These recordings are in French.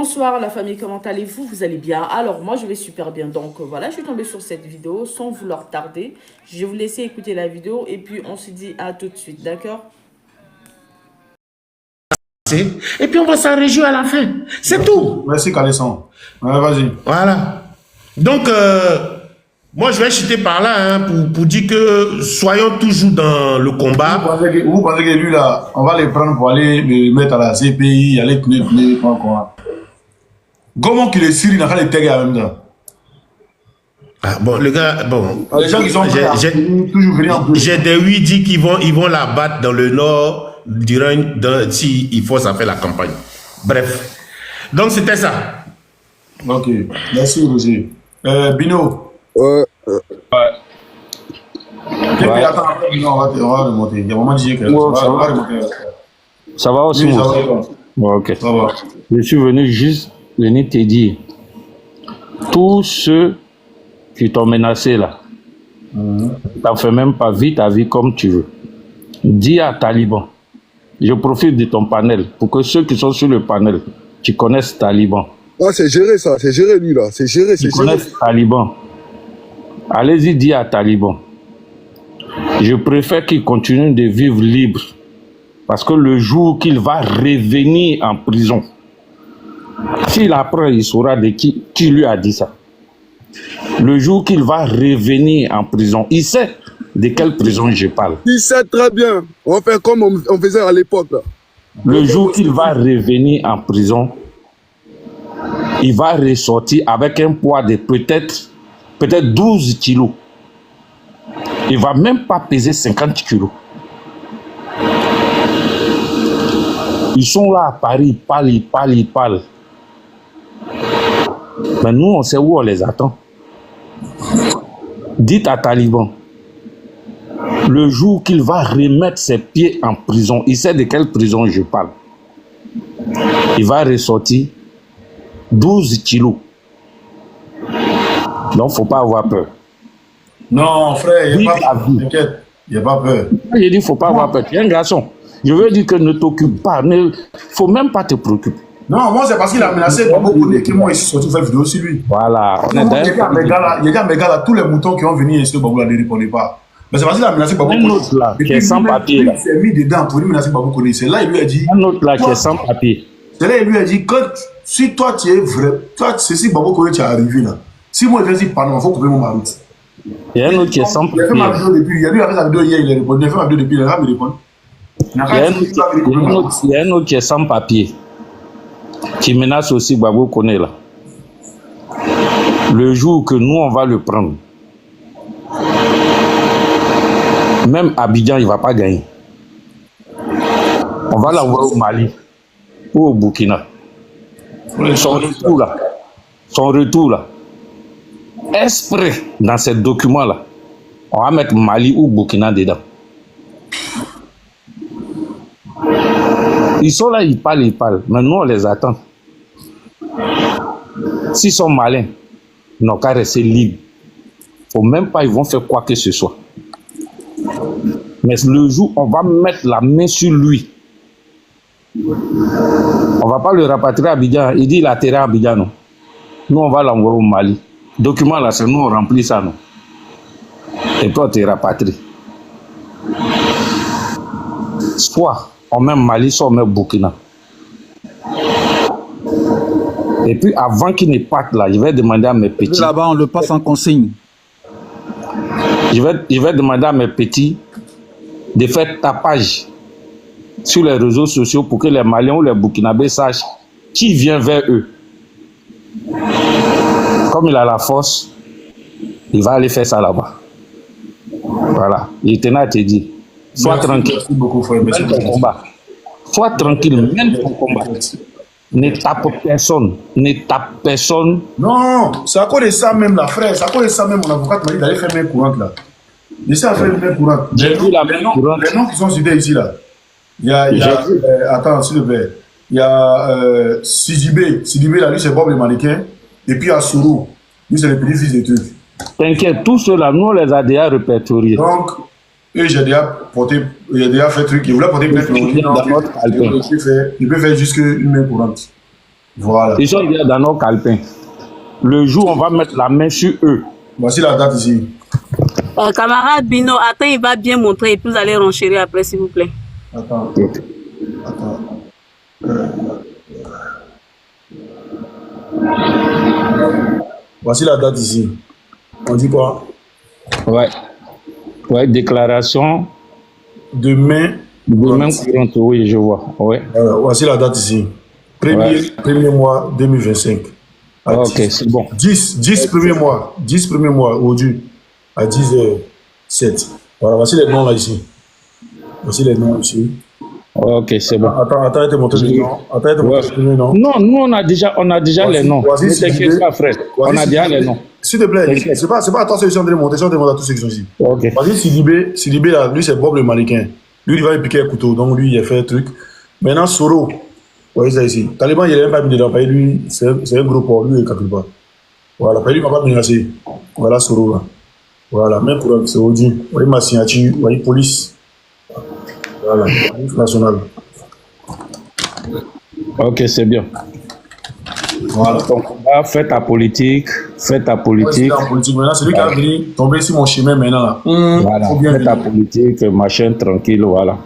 Bonsoir la famille, comment allez-vous? Vous allez bien? Alors moi je vais super bien. Donc voilà, je suis tombée sur cette vidéo sans vouloir tarder. Je vais vous laisser écouter la vidéo et puis on se dit à tout de suite, d'accord? Et puis on va s'en réjouir à la fin. C'est tout. Merci Calisson. Ouais, vas-y. Voilà. Donc, moi je vais chuter par là hein, pour dire que soyons toujours dans le combat. Vous pensez que lui là, on va les prendre pour aller le mettre à la CPI, aller tenir, quoi. Comment qu'il est Syrie dans les terres en même temps? Ah, bon, le gars, bon. Les gens qui sont toujours venus en plus. J'ai des oui dit qu'ils vont la battre dans le nord si il faut ça faire la campagne. Bref. Donc c'était ça. Ok. Merci Roger. Bino. Ouais. Attends, Bino, on va remonter. Il y a un moment dit que on va remonter. Ça va aussi, oui, moi. Ça va. Bon, ok. Ça va. Je suis venu juste venir te dire, tous ceux qui t'ont menacé là, t'en fais même pas vite ta vie comme tu veux. Dis à Taliban, je profite de ton panel pour que ceux qui sont sur le panel, tu connaisses Taliban. Ah, c'est géré ça, c'est géré lui là, c'est géré, c'est Tu géré. connaisses Taliban. Allez-y, dis à Taliban. Je préfère qu'il continue de vivre libre. Parce que le jour qu'il va revenir en prison, s'il apprend, il saura de qui lui a dit ça. Le jour qu'il va revenir en prison, il sait de quelle prison je parle. Il sait très bien, on va faire comme on faisait à l'époque là. Le jour qu'il va revenir en prison, il va ressortir avec un poids de peut-être 12 kilos. Il ne va même pas peser 50 kilos. Ils sont là à Paris, ils parlent. Mais nous, on sait où on les attend. Dites à Taliban, le jour qu'il va remettre ses pieds en prison, il sait de quelle prison je parle. Il va ressortir 12 kilos. Donc, il ne faut pas avoir peur. Non, frère, il n'y a pas peur. T'inquiète, il n'y a pas peur. Je dis, il ne faut pas avoir peur. Tu es un garçon. Je veux dire que ne t'occupe pas. Il ne faut même pas te préoccuper. Non, moi, c'est parce qu'il a menacé Babo Koné que moi, je suis sorti faire vidéo sur lui. Voilà. Il y a des gars là, tous les moutons qui ont venu ici, Babo là, ne répondaient pas. Mais c'est parce qu'il a menacé Babo Koné. Un autre là, qui est sans papier. Il s'est mis dedans pour lui menacer Babo Koné. C'est là, il lui a dit. Un autre là, qui est sans papier. C'est là, il lui a dit, si toi, tu es vrai, toi, c'est si Babo Koné, tu es arrivé là. Si moi, je vais dire, pardon, il faut couper mon route. Il y a un autre qui est sans papier. Il a fait ma vidéo depuis, il a vu avec la vidéo hier, il a répondu. Il a fait ma vidéo depuis, il a me répondre. Il y a un autre qui est sans papier, qui menace aussi Babo Koné là. Le jour que nous, on va le prendre, même Abidjan, il ne va pas gagner. On va l'envoyer au Mali ou au Burkina. Son retour là, exprès dans ces documents-là, on va mettre Mali ou Burkina dedans. Ils sont là, ils parlent. Mais nous, on les attend. S'ils sont malins, ils n'ont qu'à rester libres. Il ne faut même pas, ils vont faire quoi que ce soit. Mais le jour, on va mettre la main sur lui. On ne va pas le rapatrier à Abidjan. Il dit qu'il a atterri à Abidjan, non. Nous, on va l'envoyer au Mali. Document là, c'est nous, on remplit ça, non. Et toi, tu es rapatrié. Soit on met Mali, soit on met Burkina. Et puis, avant qu'il ne parte là, je vais demander à mes petits. Là-bas, on le passe en consigne. Je vais demander à mes petits de faire tapage sur les réseaux sociaux pour que les Maliens ou les Burkinabés sachent qui vient vers eux. Comme il a la force, il va aller faire ça là-bas. Voilà. Il tenait à te dire. Sois tranquille. Merci beaucoup, frère. Mène ton combat. Sois tranquille, mène ton combat. Ne tape personne. Ne tape personne. Non, c'est à cause de ça même, là, frère. C'est à cause de ça même, mon avocat m'a dit d'aller faire main courante, là. Il essaie de faire une main courante. J'ai vu la main courante. Les noms qui sont cités ici, là. Il y a attends, s'il te plaît. Il y a Sidibé. Sidibé, là, lui, c'est Bob le mannequin. Et puis, il y a Sourou. Lui, c'est le petit-fils des trucs. T'inquiète, tous ceux-là, nous, on les a déjà répertoriés. Donc, eux, j'ai déjà fait truc. Il voulait porter plainte. Il peut faire jusqu'à une main courante. Voilà. Ils sont déjà dans nos calepins. Le jour où on va mettre la main sur eux. Voici la date ici. Camarade Bino, attends, il va bien montrer et puis vous allez renchérir après, s'il vous plaît. Attends. Attends. Voici la date ici. On dit quoi? Ouais. Ouais, déclaration. Demain. Demain courante, oui, je vois. Ouais. Voici la date ici. Premier mois 2025. Ok, c'est bon. 10 premiers mois. 10 premiers mois aujourd'hui. À 10h07. Voilà, voici les noms là ici. Voici les noms ici. Ok, c'est bon. Attends, te montrer les noms. Attends, te montrer les noms. Non, nous on a déjà les noms. Ne t'inquiète pas, frère. On a déjà les noms. S'il te plaît, c'est pas attends, c'est de monter, c'est de monter à tous ceux qui sont ici. Ok. Voici Sidibé là, lui c'est Bob le mannequin. Lui il va lui piquer un couteau, donc lui il a fait un truc. Maintenant Soro, vous voyez ça ici. Taliban il est même pas mis dedans, lui c'est un gros porc, lui il ne calcule pas. Voilà, lui il ne va pas menacer. Voilà Soro là. Voilà, même pour c'est Audi. Vous voyez ma signature, vous voyez police. Voilà, police nationale. Ok, c'est bien. Voilà. Donc, fais ta politique. Ouais, maintenant, c'est lui qui a venu tomber sur mon chemin maintenant là. Voilà, fais ta politique, machin, tranquille, voilà.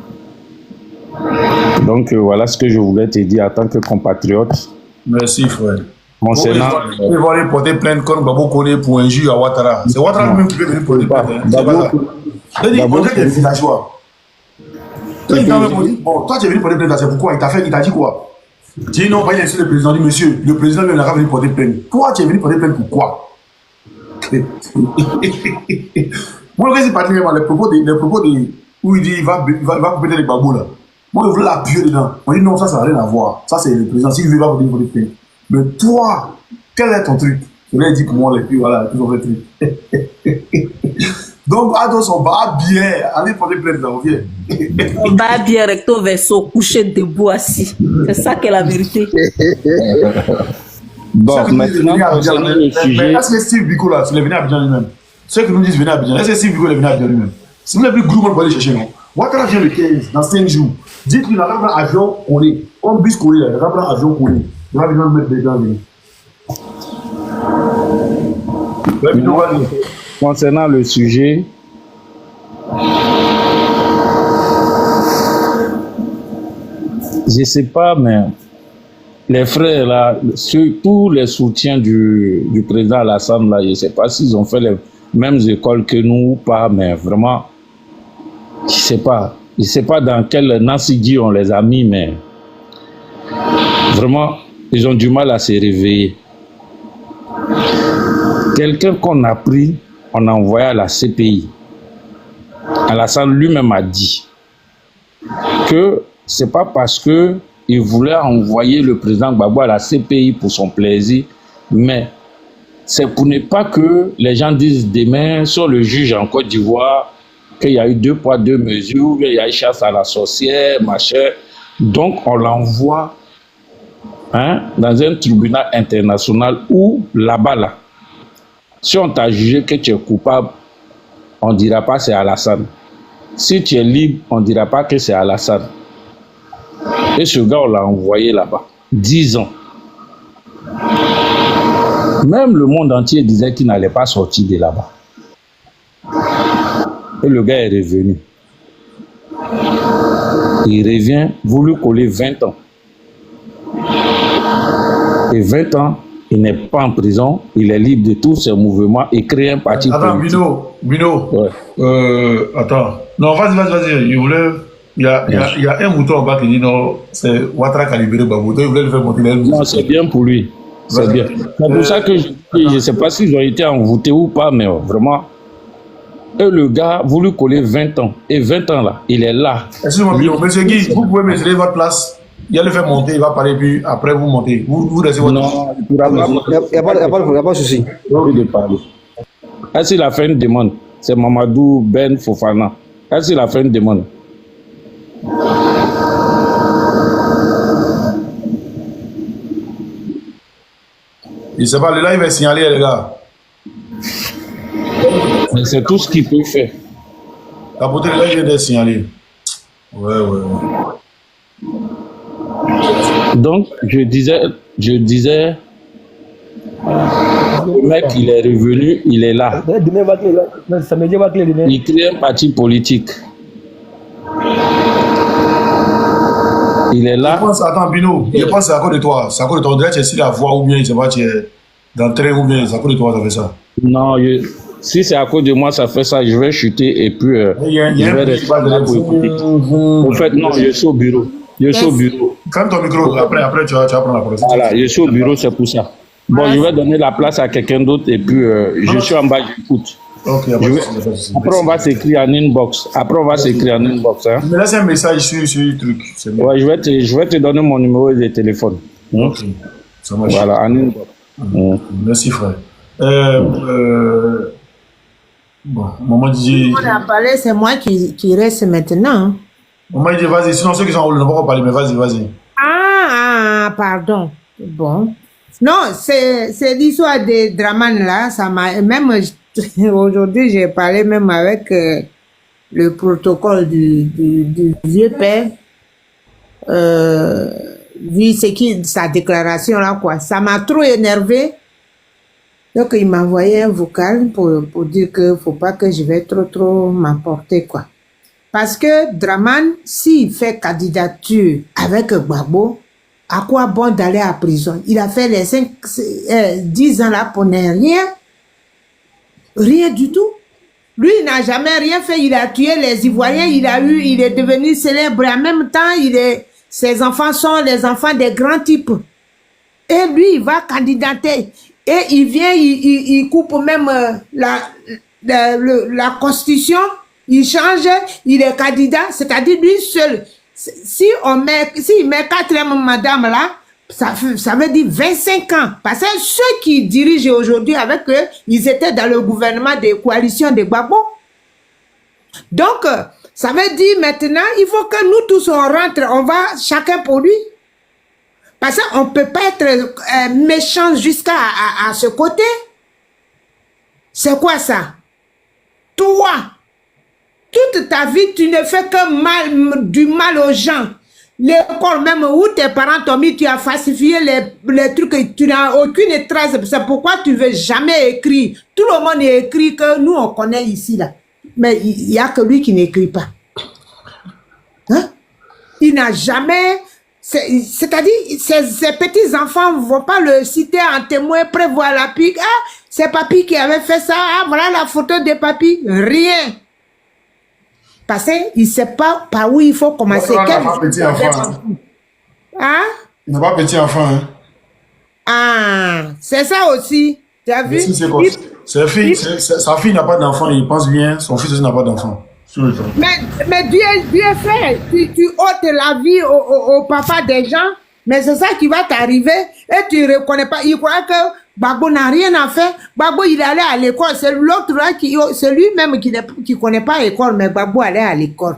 Donc, voilà ce que je voulais te dire en tant que compatriote. Merci, frère. Concernant. Il va aller porter plainte comme Babo Kone pour injure à Ouattara. C'est Ouattara lui-même qui veut venir porter plainte. Il dit, on dirait qu'il est villageois. Toi, il t'a même dit, bon, toi, tu es venu porter plainte, c'est pourquoi? Il t'a dit quoi? Tu dis non, il y a le président, dit monsieur, le président lui n'a pas venu porter plainte. Toi, tu es venu porter plainte pour quoi? Moi, je ne sais pas les propos de où il dit il va couper les babous là. Moi, je voulais l'appuyer dedans. On dit non, ça n'a rien à voir. Ça, c'est le président. S'il veut pas porter plainte. Mais toi, quel est ton truc? Je l'ai dit pour moi, et puis voilà, tout le truc. Donc, à son bas bien, allez porter plainte là, on vient. Bas bien, recto verso, couché debout, assis. C'est ça qui est la vérité. Bon, maintenant, concernant le sujet. Est-ce que Steve Biko là, il est venu à Abidjan lui-même? Ceux qui nous disent venir à Abidjan, est-ce que Steve Biko est venu à Abidjan lui-même? Si vous n'avez plus gros, pour aller chercher, non? Ouattara vient le 15, dans 5 jours. Dites-lui, il va prendre avion collé. Comme bus collé, il va prendre avion collé. Il va venir mettre des gants. Concernant le sujet, je ne sais pas, mais les frères là, tous les soutiens du président Alassane là, je ne sais pas s'ils ont fait les mêmes écoles que nous ou pas, mais vraiment, je ne sais pas dans quel Nassidi on les a mis, mais vraiment, ils ont du mal à se réveiller. Quelqu'un qu'on a pris, on a envoyé à la CPI. Alassane lui-même a dit que c'est pas parce que il voulait envoyer le président Gbagbo à la CPI pour son plaisir, mais c'est pour ne pas que les gens disent demain sur le juge en Côte d'Ivoire qu'il y a eu 2 poids 2 mesures, qu'il y a eu chasse à la sorcière, machin. Donc on l'envoie dans un tribunal international où là-bas, là, si on t'a jugé que tu es coupable, on ne dira pas c'est Alassane. Si tu es libre, on ne dira pas que c'est Alassane. Et ce gars, on l'a envoyé là-bas. 10 ans. Même le monde entier disait qu'il n'allait pas sortir de là-bas. Et le gars est revenu. Il revient, vous lui collez 20 ans. Et 20 ans, il n'est pas en prison, il est libre de tous ses mouvements et crée un parti politique. Attends, Bino. Ouais. Attends. Non, vas-y. Il y a un mouton en bas qui dit non, c'est Ouattara qui a libéré Gbagbo. Il voulait le faire monter. Non, c'est bien pour lui. C'est bien. C'est pour ça que je ne sais pas s'ils ont été envoûtés ou pas, mais vraiment. Et le gars, vous lui collez 20 ans. Et 20 ans là, il est là. Excusez-moi, Bino. Monsieur Guy, vous pouvez me donner votre place. Il va le faire monter, il va parler, puis après vous montez. Vous laissez votre... Non, il n'y a pas de souci. De parler. Est-ce qu'il a fait une demande? C'est Mamadou Ben Fofana. Est-ce qu'il a fait une demande? Il ne sait pas, le là, il va signaler, les gars. Mais c'est tout ce qu'il peut faire. La beauté, là, il vient de signaler. Ouais. Donc, je disais, le mec, il est revenu, il est là. Il crée un parti politique. Il est Je là. pense, attends, Bino, je pense que c'est à cause de toi. C'est à cause de toi. On dirait que tu es ici la voix ou bien, je sais pas, tu es dans le train ou bien, c'est à cause de toi, ça fait ça. Non, si c'est à cause de moi, ça fait ça, je vais chuter et puis je vais rester là pour écouter. En fait, non, je suis au bureau. Je suis au bureau. Ferme ton micro, après tu vas prendre la parole. Voilà, je suis au bureau, c'est pour ça. Bon, je vais donner la place à quelqu'un d'autre et puis je suis en bas, j'écoute. Ok, après, on va s'écrire en inbox. Après, on va s'écrire en inbox. Hein. Mais laisse un message sur le truc. Ouais, je vais te donner mon numéro de téléphone. Ok, ça marche. Voilà, en inbox. Merci, frère. Bon, maman dit. On a parlé, c'est moi qui reste maintenant. Maman dit, vas-y, sinon ceux qui sont en haut ne vont pas parler, mais vas-y. Ah, pardon. Bon. Non, c'est l'histoire de Draman là, ça m'a. Même aujourd'hui, j'ai parlé même avec le protocole du vieux père. Vu sa déclaration là, quoi. Ça m'a trop énervé. Donc, il m'a envoyé un vocal pour dire que faut pas que je vais trop m'apporter, quoi. Parce que Draman, s'il fait candidature avec Gbagbo, à quoi bon d'aller à prison? Il a fait les 10 ans là pour ne rien du tout. Lui, il n'a jamais rien fait. Il a tué les Ivoiriens. Il est devenu célèbre. En même temps, ses enfants sont les enfants des grands types. Et lui, il va candidater. Et il vient, il coupe même la constitution. Il change, il est candidat. C'est-à-dire lui seul. S'il met 4e madame là, ça veut dire 25 ans. Parce que ceux qui dirigent aujourd'hui avec eux, ils étaient dans le gouvernement de coalition de Gbagbo. Donc, ça veut dire maintenant, il faut que nous tous on rentre, on va chacun pour lui. Parce qu'on ne peut pas être méchant jusqu'à à ce côté. C'est quoi ça? Toi, toute ta vie, tu ne fais que du mal aux gens. L'école même où tes parents t'ont mis, tu as falsifié les trucs, tu n'as aucune trace. C'est pourquoi tu ne veux jamais écrire. Tout le monde écrit que nous, on connaît ici, là. Mais il n'y a que lui qui n'écrit pas. Hein? Il n'a jamais... C'est-à-dire, ces petits-enfants ne vont pas le citer en témoin, prévoir la pique. Ah, c'est papy qui avait fait ça. Ah, voilà la photo de papy. Rien. Parce qu'il ne sait pas par où il faut commencer. Il n'a pas petit enfant. Hein? Il n'a pas petit enfant. Hein? Ah, c'est ça aussi. Tu as vu? Sa fille n'a pas d'enfant. Il pense bien. Son fils aussi n'a pas d'enfant. Mais Dieu fait, tu ôtes la vie au papa des gens, mais c'est ça qui va t'arriver et tu ne reconnais pas. Il croit que Gbagbo n'a rien à faire. Gbagbo, il allait à l'école. C'est l'autre là, c'est lui-même qui ne connaît pas l'école, mais Gbagbo allait à l'école.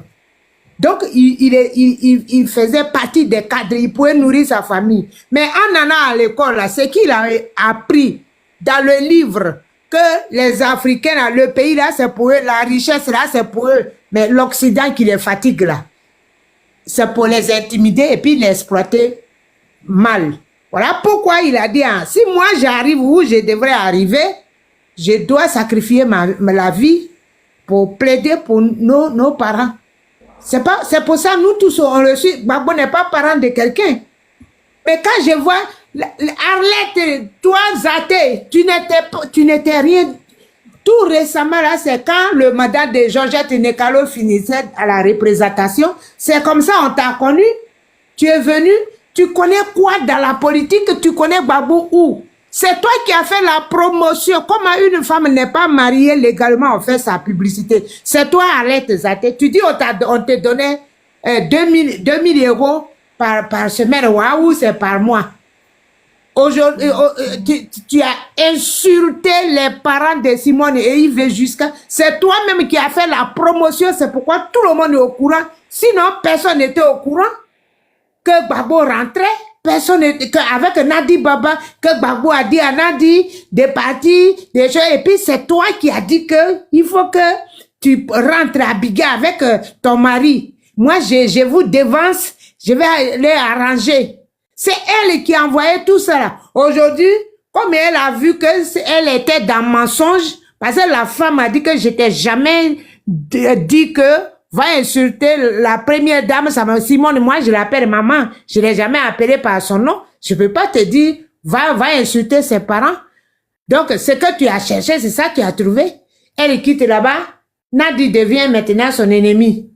Donc, il faisait partie des cadres, il pouvait nourrir sa famille. Mais en allant à l'école, c'est qu'il a appris dans le livre que les Africains, là, le pays là, c'est pour eux, la richesse là, c'est pour eux. Mais l'Occident qui les fatigue là, c'est pour les intimider et puis les exploiter mal. Voilà pourquoi il a dit, hein, si moi j'arrive où je devrais arriver, je dois sacrifier la vie pour plaider pour nos parents. C'est pour ça, nous tous, on le suit. Gbagbo n'est pas parent de quelqu'un. Mais quand je vois Arlette, toi, Zate, tu n'étais rien. Tout récemment, là, c'est quand le mandat de Georgette Nekalo finissait à la représentation. C'est comme ça, on t'a connu. Tu es venu, tu connais quoi dans la politique, tu connais Gbagbo où? C'est toi qui as fait la promotion. Comment une femme n'est pas mariée légalement, on fait sa publicité. C'est toi, Arlette Zate. Tu dis, on te donnait 2000 euros par semaine. Waouh, c'est par mois. Aujourd'hui, tu as insulté les parents de Simone et Yves jusqu'à... C'est toi-même qui as fait la promotion, c'est pourquoi tout le monde est au courant. Sinon, personne n'était au courant que Gbagbo rentrait. Personne n'était... Avec Nadi Baba, que Gbagbo a dit à Nadi, des parties, des choses. Et puis, c'est toi qui as dit que il faut que tu rentres à Biga avec ton mari. Moi, je vous dévance, je vais aller arranger. C'est elle qui a envoyé tout ça. Aujourd'hui, comme elle a vu que elle était dans mensonge, parce que la femme a dit que je t'ai jamais dit que va insulter la première dame, ça m'a Simone, moi je l'appelle maman, je l'ai jamais appelé par son nom. Je peux pas te dire va insulter ses parents. Donc ce que tu as cherché, c'est ça que tu as trouvé. Elle quitte là-bas, Nadi devient maintenant son ennemi.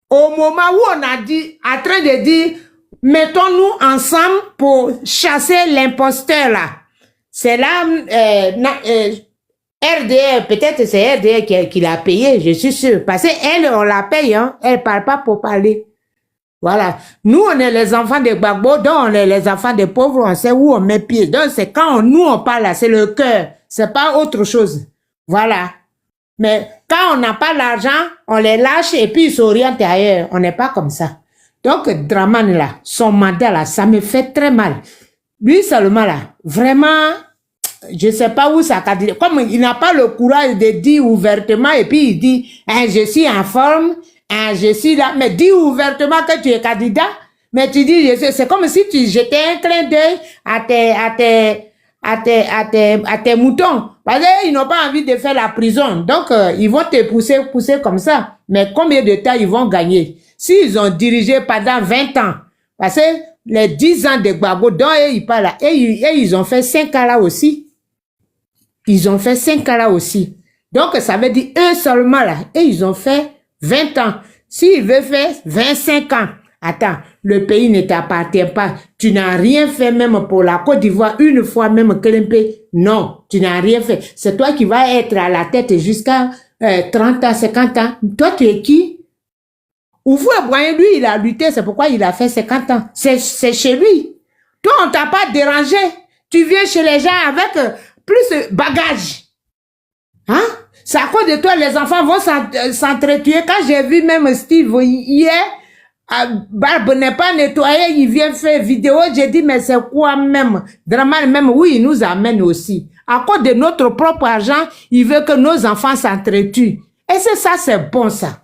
Au moment où on a dit, en train de dire, mettons-nous ensemble pour chasser l'imposteur là. C'est là, RDR, peut-être c'est RDR qui l'a payé, je suis sûr. Parce qu'elle, on la paye, hein. Elle parle pas pour parler. Voilà. Nous, on est les enfants de Gbagbo, donc on est les enfants des pauvres, on sait où on met pied. Donc c'est quand nous on parle là, c'est le cœur. C'est pas autre chose. Voilà. Mais quand on n'a pas l'argent, on les lâche et puis ils s'orientent ailleurs. On n'est pas comme ça. Donc, Dramane là, son mandat là, ça me fait très mal. Lui seulement là, vraiment, je sais pas où ça a. Comme il n'a pas le courage de dire ouvertement et puis il dit, hein, je suis en forme, hein, je suis là. Mais dis ouvertement que tu es candidat. Mais tu dis, c'est comme si tu jetais un clin d'œil à tes moutons. Parce qu'ils n'ont pas envie de faire la prison. Donc, ils vont te pousser comme ça. Mais combien de temps ils vont gagner? S'ils ont dirigé pendant 20 ans, parce que les 10 ans de Gbagbo, dont ils parlent là, et ils ont fait 5 ans là aussi. Ils ont fait 5 ans là aussi. Donc, ça veut dire eux seulement là, et ils ont fait 20 ans. S'ils veulent faire 25 ans, attends, le pays ne t'appartient pas. Tu n'as rien fait même pour la Côte d'Ivoire, une fois même Kélempé. Non, tu n'as rien fait. C'est toi qui vas être à la tête jusqu'à 30 ans, 50 ans. Toi, tu es qui? Oufoué-Boigny, lui, il a lutté, c'est pourquoi il a fait 50 ans. C'est chez lui. Toi, on t'a pas dérangé. Tu viens chez les gens avec plus de bagages. Hein? C'est à cause de toi, les enfants vont s'entretuer. Quand j'ai vu même Steve hier, barbe n'est pas nettoyée, il vient faire vidéo, j'ai dit, mais c'est quoi même? Dramane même, oui, il nous amène aussi. À cause de notre propre argent, il veut que nos enfants s'entretuent. Et c'est ça, c'est bon ça.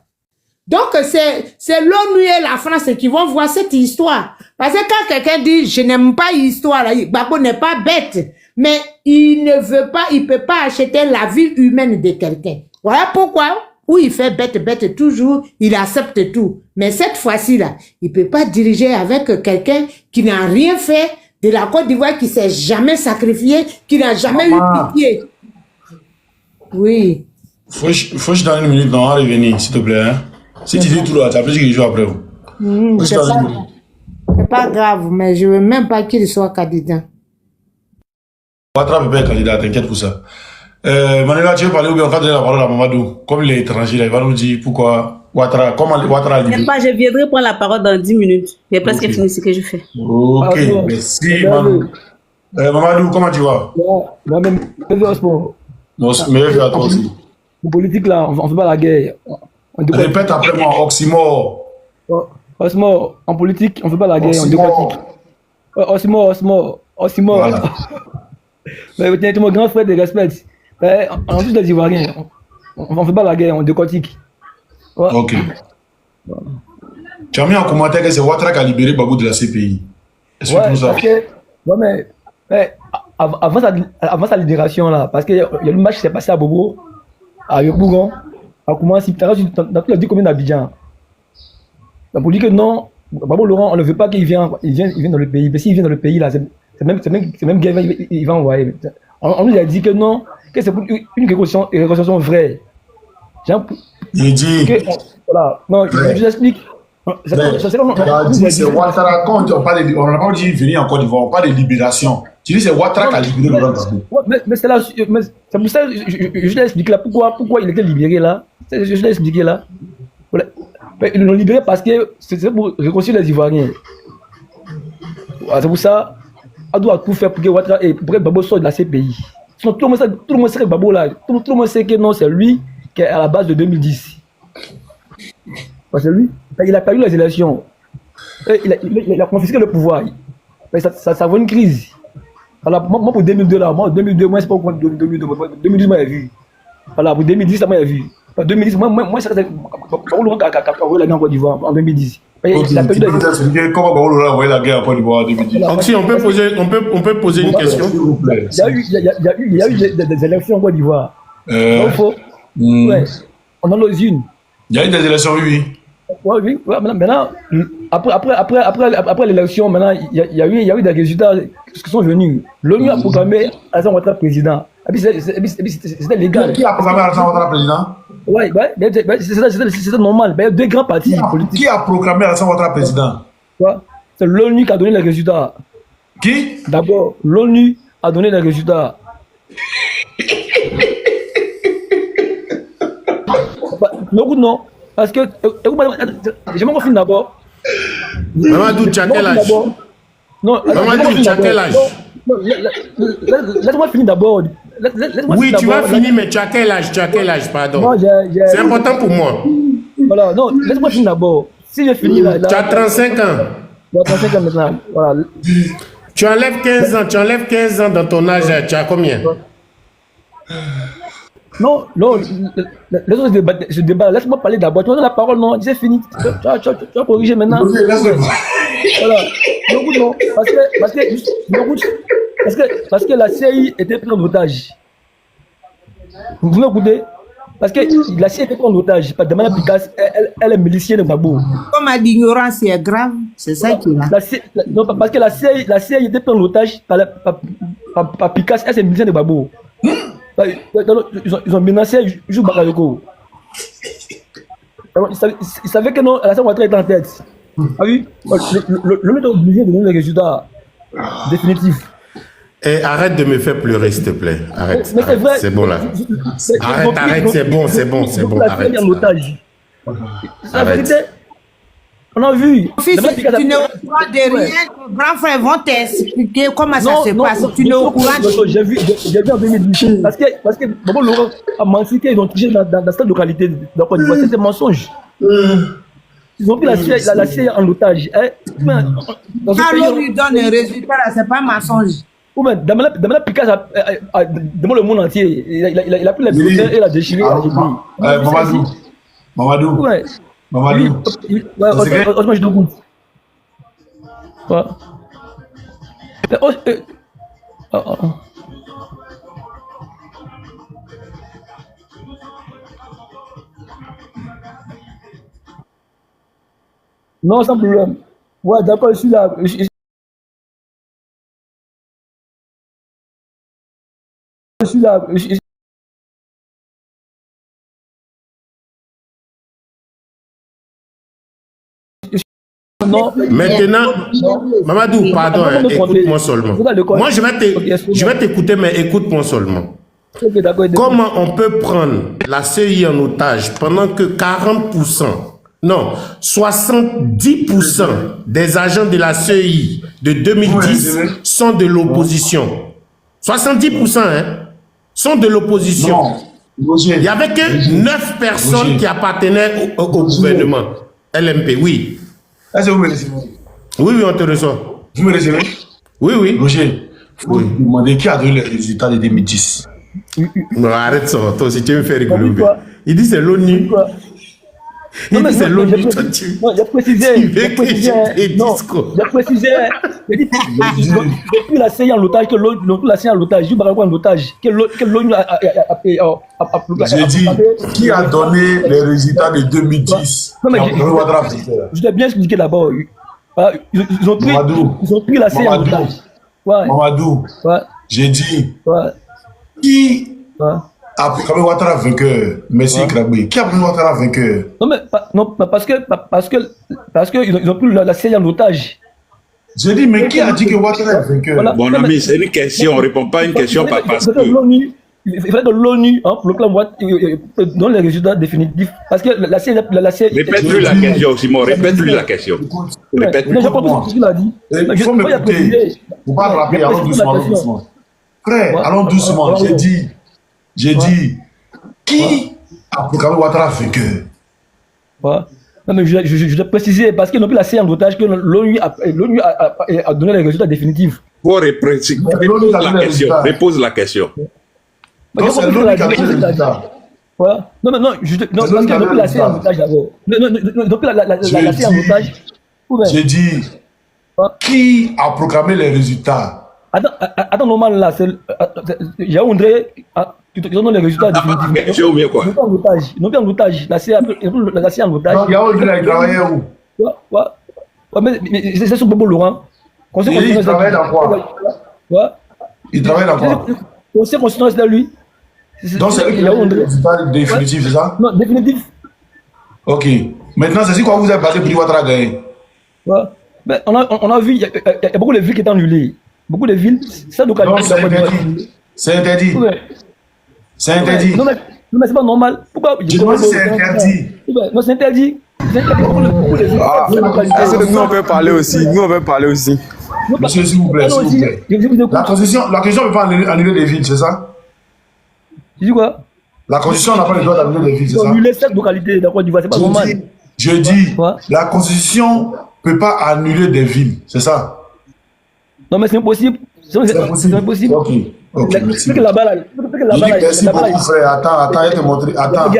Donc, c'est l'ONU et la France qui vont voir cette histoire. Parce que quand quelqu'un dit, je n'aime pas l'histoire, Gbagbo n'est pas bête, mais il ne veut pas, il peut pas acheter la vie humaine de quelqu'un. Voilà pourquoi, où il fait bête, toujours, il accepte tout. Mais cette fois-ci là, il peut pas diriger avec quelqu'un qui n'a rien fait de la Côte d'Ivoire, qui s'est jamais sacrifié, qui n'a jamais eu pitié. Oui. Faut que je donne une minute, non, à revenir, s'il te plaît, hein. Si tu dis tout là, tu as plus qu'il joue après vous. C'est pas grave, mais je veux même pas qu'il soit candidat. Ouattara peut pas être candidat, t'inquiète pour ça. Manuela, tu veux parler ou bien on va donner la parole à Mamadou? Comme il est étranger, là, il va nous dire pourquoi Ouattara, comment Ouattara a libéré. Je viendrai prendre la parole dans 10 minutes. J'ai presque fini ce que je fais. Ok, merci Mamadou. Mamadou, comment tu vas? Moi-même, meilleur à toi aussi. En politique, là, on fait pas la guerre. Répète après moi, oxymore. Osmo, en politique, on fait pas la guerre, on décortique. Osmo. Voilà. Mais tu es mon grand frère de respect. En plus des Ivoiriens, on fait pas la guerre, on décortique. Ouais. Ok. Voilà. Tu as mis en commentaire que c'est Ouattara qui a libéré Babou de la CPI. Explique-nous ça. Ouais, mais avant sa libération, là, parce qu'il y a le match qui s'est passé à Bobo, à Yopougon. Alors, comment si tu as dit combien d'Abidjan? Pour dire que non, Babou Laurent, on ne veut pas qu'il vienne dans le pays. Mais s'il vient dans le pays, là, c'est même guerre, il va envoyer. On nous a dit que non, que c'est pour une réconciliation vraie. Il dit. Voilà, non, je vous explique. C'est Ouattara, quand on n'a pas dit venir en Côte d'Ivoire, on parle de libération. Tu dis c'est Ouattara qui a libéré Laurent Gbagbo. Mais c'est pour ça que je l'ai expliqué là, pourquoi il était libéré là. Je l'ai expliqué là. Voilà. Ils l'ont libéré parce que c'est pour réconcilier les Ivoiriens. C'est pour ça qu'on doit tout faire pour que Ouattara et pour que Gbagbo sorte de la CPI. Sinon, tout le monde sait que Gbagbo là, tout le monde sait que non, c'est lui qui est à la base de 2010. Parce que lui, il a perdu les élections. Il a confisqué le pouvoir. Ça vaut une crise. Alors, moi pour 2002 là, moi c'est pas pour 2002, 2010 moi j'ai vu. Voilà, pour 2010 ça moi j'ai vu. En 2010 moi c'est Laurent qui a la en Côte d'Ivoire en 2010. Il a perdu des élections. Comment Gbagbo a envoyé la guerre en Côte d'Ivoire en 2010? Donc si on peut poser une question. S'il vous plaît. Il y a eu des élections en Côte d'Ivoire. Non, faux. Ouais. On en a une. Il y a eu des élections, oui. Oui. Maintenant, après l'élection, maintenant, il y a eu des résultats qui sont venus. L'ONU a proclamé Alassane Ouattara président. Et puis c'était légal. Qui a proclamé Alassane Ouattara président? Oui, c'est normal. Il y a deux grands partis politiques. Qui a proclamé Alassane Ouattara président? C'est l'ONU qui a donné les résultats. Qui? D'abord, l'ONU a donné les résultats. Non. Parce que, je m'en finis d'abord. Mamadou, tu as quel âge? Mamadou, tu as quel âge? Laisse-moi finir d'abord. Oui, tu vas finir, mais tu as quel âge? Pardon. C'est important pour moi. Voilà, non, laisse-moi finir d'abord. Si je finis là. Tu as 35 ans. Tu as 35 ans maintenant. Voilà. Tu enlèves 15 ans dans ton âge, tu as combien? Non, les autres je débat. Laisse-moi parler d'abord. Tu as la parole, non, c'est fini. Tu vas corriger maintenant. Voilà. Non, parce que la CI était prise en otage. Vous m'écoutez? Parce que la CI était prise en otage. Pas de manière efficace, elle est milicienne de Gbagbo. Comme l'ignorance est grave, c'est ça qui est là. Non, parce que la CI était prise en otage par Picasso, elle est milicienne de Gbagbo. Ils ont menacé Jules Bakayoko. Ils savaient que non, Alassane Ouattara était en tête. Ah oui, le est obligé de donner les résultats définitifs. Et arrête de me faire pleurer, s'il te plaît. Arrête. Mais c'est vrai. C'est bon là. Arrête, c'est bon. Arrête. La vérité, on a vu. Fils, tu n'es au courant de rien. Les grands frères vont t'expliquer comment ça se passe. Tu n'es au courant de... J'ai vu en 2018. Parce que Bobo Laurent a menti qu'ils ont touché dans cette localité de Côte d'Ivoire. C'était mensonge. Ils ont pris la CIA en otage. Alors, lui donne un résultat, c'est pas mensonge. Damala Picasso devant le monde entier. Il a pris les militaires et il a déchiré. Mamadou. Ouais. Mamadou. Je te compte. Non, sans problème. Ouais, d'accord, je suis là. Je suis là. Non. Maintenant, Mamadou, pardon, écoute-moi seulement. Moi, je vais t'écouter, mais écoute-moi seulement. Comment on peut prendre la CI en otage pendant que 40%, non, 70% des agents de la CI de 2010 sont de l'opposition. 70%, hein, sont de l'opposition. Il n'y avait que 9 personnes qui appartenaient au gouvernement. LMP, oui. Est-ce que vous me recevez? Oui, on te reçoit. Vous me recevez? Oui. Roger, il faut demander qui a donné les résultats de 2010. Non, arrête ça, toi, si tu veux me faire rigoler. Il dit c'est l'ONU. Il dit c'est l'ONU. Non, j'ai précisé. J'ai précisé. Ils ont pris la CIA en otage, que l'ONU la CIA en otage, en otage, que l'ONU a... J'ai dit, qui a donné les résultats de 2010? Je t'ai bien expliqué d'abord. Ils ont pris la CIA en otage. Mamadou, j'ai dit, qui a proclamé Ouattara vainqueur? Merci Krabé. Qui a proclamé Ouattara vainqueur? Non, parce que ils ont pris la CIA en otage. J'ai dit, mais qui a dit que Ouattara est vainqueur? Mon ami, c'est une question, on ne répond pas à une question parce que... Il faudrait que l'ONU proclame donne les résultats définitifs. Parce que la CIA... Répète-lui la question, Simon, répète-lui la question. Répète-lui. Il faut m'écouter. Il ne faut pas rappeler, allons doucement. Frère, allons doucement. J'ai dit, qui a proclamé Ouattara vainqueur? Non, mais je dois préciser, parce qu'ils n'ont plus la CIA en otage, que l'ONU a donné les résultats définitifs. Pour repose la question. Repose la question. Donc c'est l'ONU qui a donné les résultats. Non, parce qu'ils n'ont plus la CIA en otage d'abord. Ils n'ont plus la CIA en otage. J'ai dit, qui a proclamé les résultats? Attends, normal là, j'ai André, tu donnes les résultats définitifs. J'ai oublié quoi? Ils n'ont pas en otage. La CIA en otage. Il y a André, il travaillait où? Ouais, mais c'est sur Bobo Laurent. Il travaille dans quoi? Il travaille dans quoi? Conseil constitutionnel, c'est lui. Donc c'est lui qui a le résultat définitif, c'est ça? Non, définitif. Ok. Maintenant, c'est quoi vous avez basé pour dire votre gagné? Ouais. Ben, on a vu, il y a beaucoup de villes qui étaient annulées. Beaucoup de villes, ça nous Non, c'est interdit. C'est interdit. Ouais. C'est interdit. Non, mais c'est pas normal. Pourquoi? Je demande si c'est interdit. Non, c'est interdit. Nous, on peut parler aussi. Nous, on peut parler aussi. Monsieur, s'il vous plaît, s'il vous plaît. La Constitution ne peut pas annuler des villes, c'est ça? Tu dis quoi? La Constitution n'a pas le droit d'annuler des villes, c'est ça? Annuler cette localité de Côte d'Ivoire, c'est pas normal. Je dis, la Constitution ne peut pas annuler des villes, c'est ça? Non, mais c'est impossible. C'est impossible. Ok. Merci. Merci beaucoup, frère. Attends, je vais te montrer. Attends. Il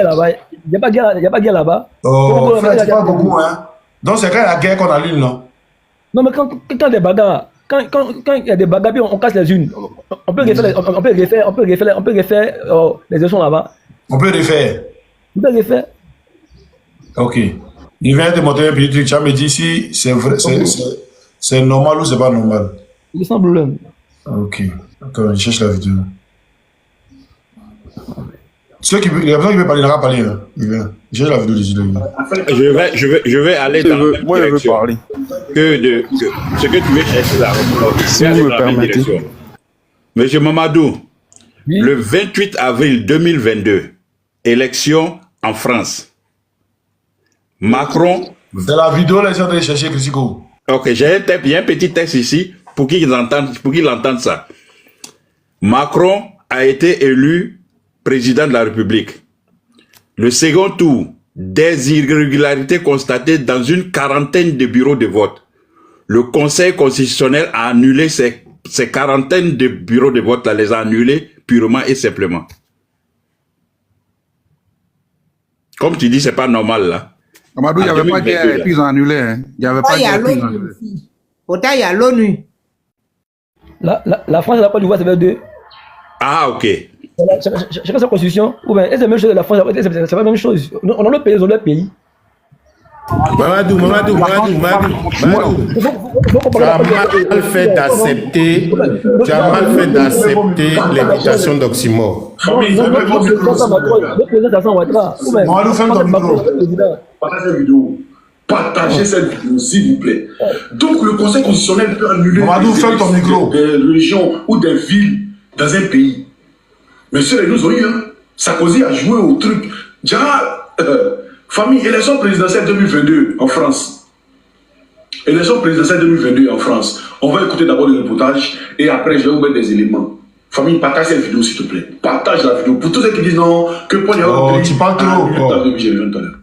n'y a pas de guerre là-bas. Oh, frère, tu parles beaucoup, hein? Donc, c'est quand il y a la guerre qu'on allume, non? Non, mais quand il y a des bagarres, quand il y a des bagarres, puis on casse les unes. On peut refaire les élections là-bas. On peut refaire. On peut refaire. Ok. Il vient de montrer un petit truc. Tu as me dit si c'est vrai, c'est normal ou c'est pas normal. Il sans problème. Ok. Attends, je cherche la vidéo. Ceux qui veulent parler, il n'aura pas parler. Il vient. Je cherche la vidéo dessus. Je vais aller dans la même direction que ce que tu veux chercher là. Si vous me permettez. Monsieur Mamadou, le 28 avril 2022, élection en France. Macron. C'est la vidéo, là, ils sont en train de chercher Crisico. Ok, il y a un petit texte ici pour qu'ils entendent ça. Macron a été élu président de la République. Le second tour, des irrégularités constatées dans une quarantaine de bureaux de vote. Le Conseil constitutionnel a annulé ces quarantaines de bureaux de vote, là, les a annulés purement et simplement. Comme tu dis, c'est pas normal là. Amadou, il n'y avait pas de guerre et puis ils ont annulé. Il n'y avait pas de guerre et puis ils ont annulé. Pourtant, il y a l'ONU. La France et la Côte d'Ivoire, c'est vers deux. Ah, ok. Chacun sa constitution. Ou bien, c'est la même chose de la France, c'est pas la même chose. On a le pays, ils ont leur pays. Mamadou. Tu as mal fait d'accepter l'invitation d'Oxymore. Partagez cette vidéo, s'il vous plaît. Donc, le Conseil constitutionnel peut annuler des régions ou des villes dans un pays. Mais ceux-là, nous ont eu, hein. Sarkozy a joué au truc. Famille, élection présidentielle 2022 en France. Élection présidentielle 2022 en France. On va écouter d'abord le reportage et après, je vais vous mettre des éléments. Famille, partage cette vidéo, s'il te plaît. Partage la vidéo. Pour tous ceux qui disent non, que Paul tu parles trop.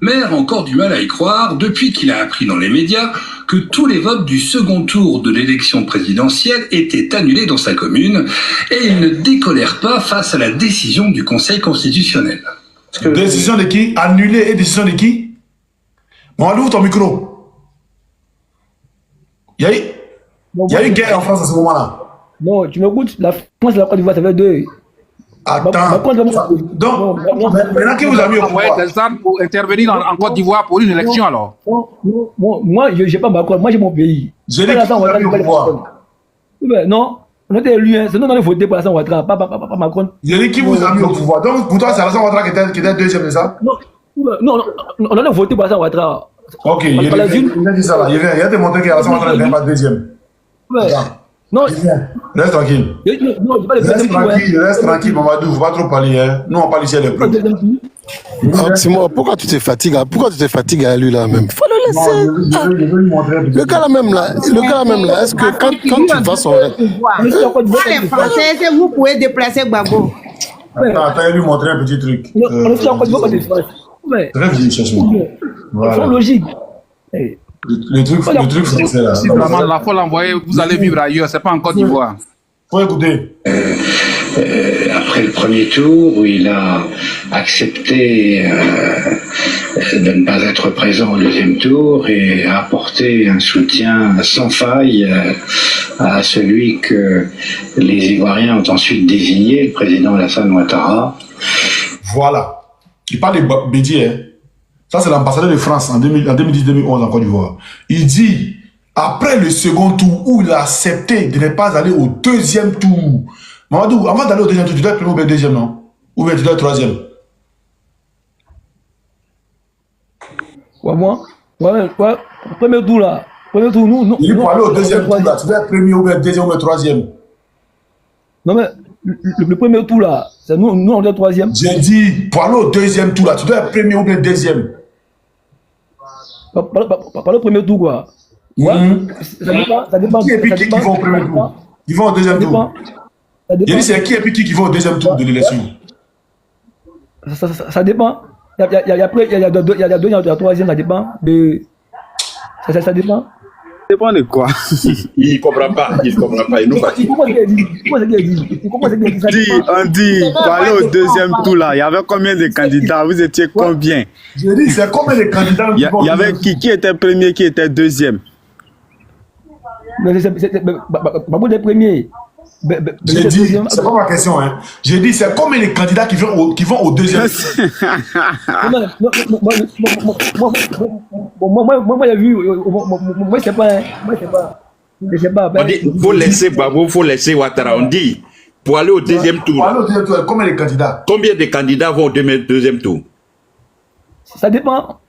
Maire a encore du mal à y croire depuis qu'il a appris dans les médias que tous les votes du second tour de l'élection présidentielle étaient annulés dans sa commune et il ne décolère pas face à la décision du Conseil constitutionnel. Décision de qui? Annulée et décision de qui? Bon, ouvre ton micro. Il y a eu guerre en France à ce moment-là. Non, tu m'écoutes, la France et la Côte d'Ivoire, ça fait deux. Attends. Donc, maintenant qui vous a mis au pouvoir? Des armes pour intervenir en Côte d'Ivoire pour une élection alors? Moi, je n'ai pas Macron, moi j'ai mon pays. Je l'ai qui vous a mis au pouvoir? Non, on était élus, c'est nous on a voté pour Alassane Ouattara, pas Macron. Je l'ai qui vous a mis au pouvoir? Donc, pour toi, c'est Alassane Ouattara qui était deuxième, c'est ça? Non, on a voté pour Alassane Ouattara. Ok, il a dit ça là, il vient te montrer qu'Alassane Ouattara n'est pas deuxième. Non, reste tranquille. Reste tranquille, Mamadou, il ne faut pas trop parler. Hein. Nous, on parle ici les preuves. Oxymore, pourquoi tu te fatigues? Pourquoi tu te fatigues à lui là même? Faut le laisser. Le gars là même là, est-ce que quand tu vas son rêve? Les Français, vous pouvez déplacer Gbagbo. Attends, il lui montrer un petit truc. On est en Côte d'Ivoire des France. Très bien, cherche-moi. C'est logique. Le truc français là. Si vraiment la faut l'envoyer, vous allez vivre ailleurs, c'est pas en Côte d'Ivoire. Faut écouter. après le premier tour où il a accepté de ne pas être présent au deuxième tour et a apporté un soutien sans faille à celui que les Ivoiriens ont ensuite désigné, le président Alassane Ouattara. Voilà. Il parle de Bédier. Hein. Ça, c'est l'ambassadeur de France en 2010-2011 en Côte d'Ivoire. Il dit, après le second tour où il a accepté de ne pas aller au deuxième tour. Mamadou, avant d'aller au deuxième tour, tu dois être premier ou bien deuxième, non? Ou bien tu dois être troisième? Ouais, moi, premier tour là. Premier tour, nous. Il dit pour aller au deuxième tour là, tu dois être premier ou bien deuxième ou bien troisième. Non, mais le premier tour là, c'est nous on est troisième. J'ai dit, pour aller au deuxième tour là, tu dois être premier ou bien deuxième. Pas le premier tour quoi. Ouais, ça dépend. Qui et puis qui vont au premier tour? Ils vont au deuxième tour. J'ai dit, c'est qui et puis qui vont au deuxième tour de l'élection? Ça dépend. Il y a deux, il y a troisième, ça dépend. Ça dépend. Ça dépend de quoi? Il ne comprend pas, il nous fatigue. On dit, pour aller au deuxième tour là, il y avait combien de candidats? Vous étiez combien? J'ai dit, c'est combien de candidats? Il y avait qui était premier, qui était deuxième? Babou des premiers. J'ai dit, c'est pas ma question, hein. J'ai dit, c'est combien de candidats qui vont au deuxième tour? Moi, j'ai vu. Moi, je sais pas. Je sais pas. On dit, faut laisser Babou, faut laisser Ouattara. On dit, pour aller au deuxième tour. Pour aller au deuxième tour, combien de candidats? Combien de candidats vont au deuxième tour? Ça dépend.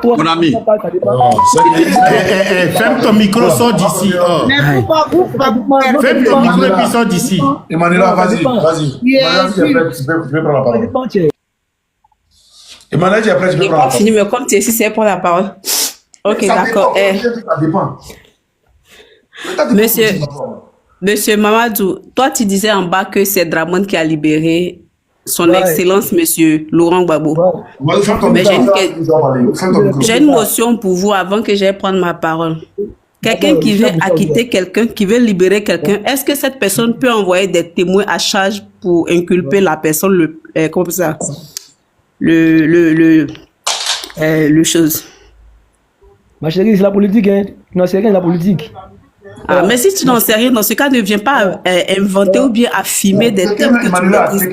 Mon ami. Ferme ton micro, sors d'ici. Ferme ton micro et puis sors d'ici. Emmanuela, vas-y. Tu peux prendre la parole. Emmanuel, tu es prêt, tu peux prendre la parole. Fini, mais comme tu es ici, c'est pour la parole. Ok, d'accord. Ça dépend. Monsieur Mamadou, toi, tu disais en bas que c'est Dramane qui a libéré son Excellence, Monsieur Laurent Gbagbo. Mais j'ai une motion pour vous avant que j'aille prendre ma parole. Quelqu'un qui veut acquitter quelqu'un, qui veut libérer quelqu'un, est-ce que cette personne peut envoyer des témoins à charge pour inculper la personne, comme ça, le chose? Ma chérie, c'est la politique, hein. Non, c'est rien, la politique. Ah, mais si tu n'en sais rien, dans ce cas, ne viens pas inventer ou bien affirmer des termes que tu maîtrises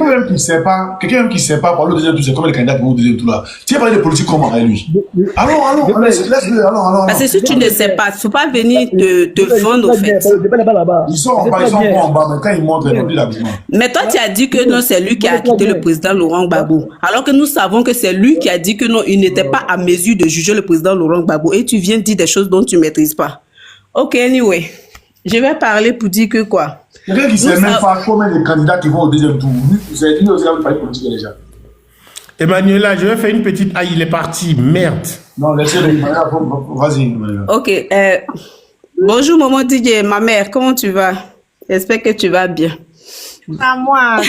pas. Quelqu'un qui ne sait pas parler au deuxième tour, c'est comme les candidats qui vont au deuxième tour là. Tu as parlé de politique comment avec lui? Allons, laisse-le, allons. Parce que si tu ne sais pas, il ne faut pas venir te vendre au fait. Ils sont en bas, en bas, mais quand ils montent, ils n'ont plus d'argument. Mais toi, tu as dit que non, c'est lui qui a quitté le président Laurent Gbagbo. Alors que nous savons que c'est lui qui a dit que non, il n'était pas à mesure de juger le président Laurent Gbagbo. Et tu viens dire des choses dont tu ne maîtrises pas. Ok, anyway. Je vais parler pour dire que quoi? Quelqu'un qui ne sait même pas combien de candidats qui vont au deuxième tour. Vous avez dit aussi à parler politique déjà. Emmanuela, je vais faire une petite... Ah, il est parti. Merde. Non, laissez-le. Vas-y. Ok. Bonjour, maman DJ. Ma mère, comment tu vas? J'espère que tu vas bien. À moi.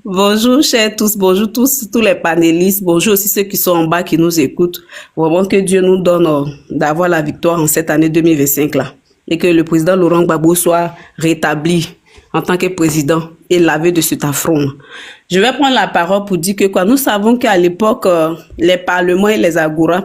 Bonjour, chers tous. Bonjour tous les panélistes. Bonjour aussi ceux qui sont en bas qui nous écoutent. Vraiment que Dieu nous donne d'avoir la victoire en cette année 2025 là. Et que le président Laurent Gbagbo soit rétabli en tant que président et lavé de cet affront. Je vais prendre la parole pour dire que quoi, nous savons qu'à l'époque, les parlements et les agoras,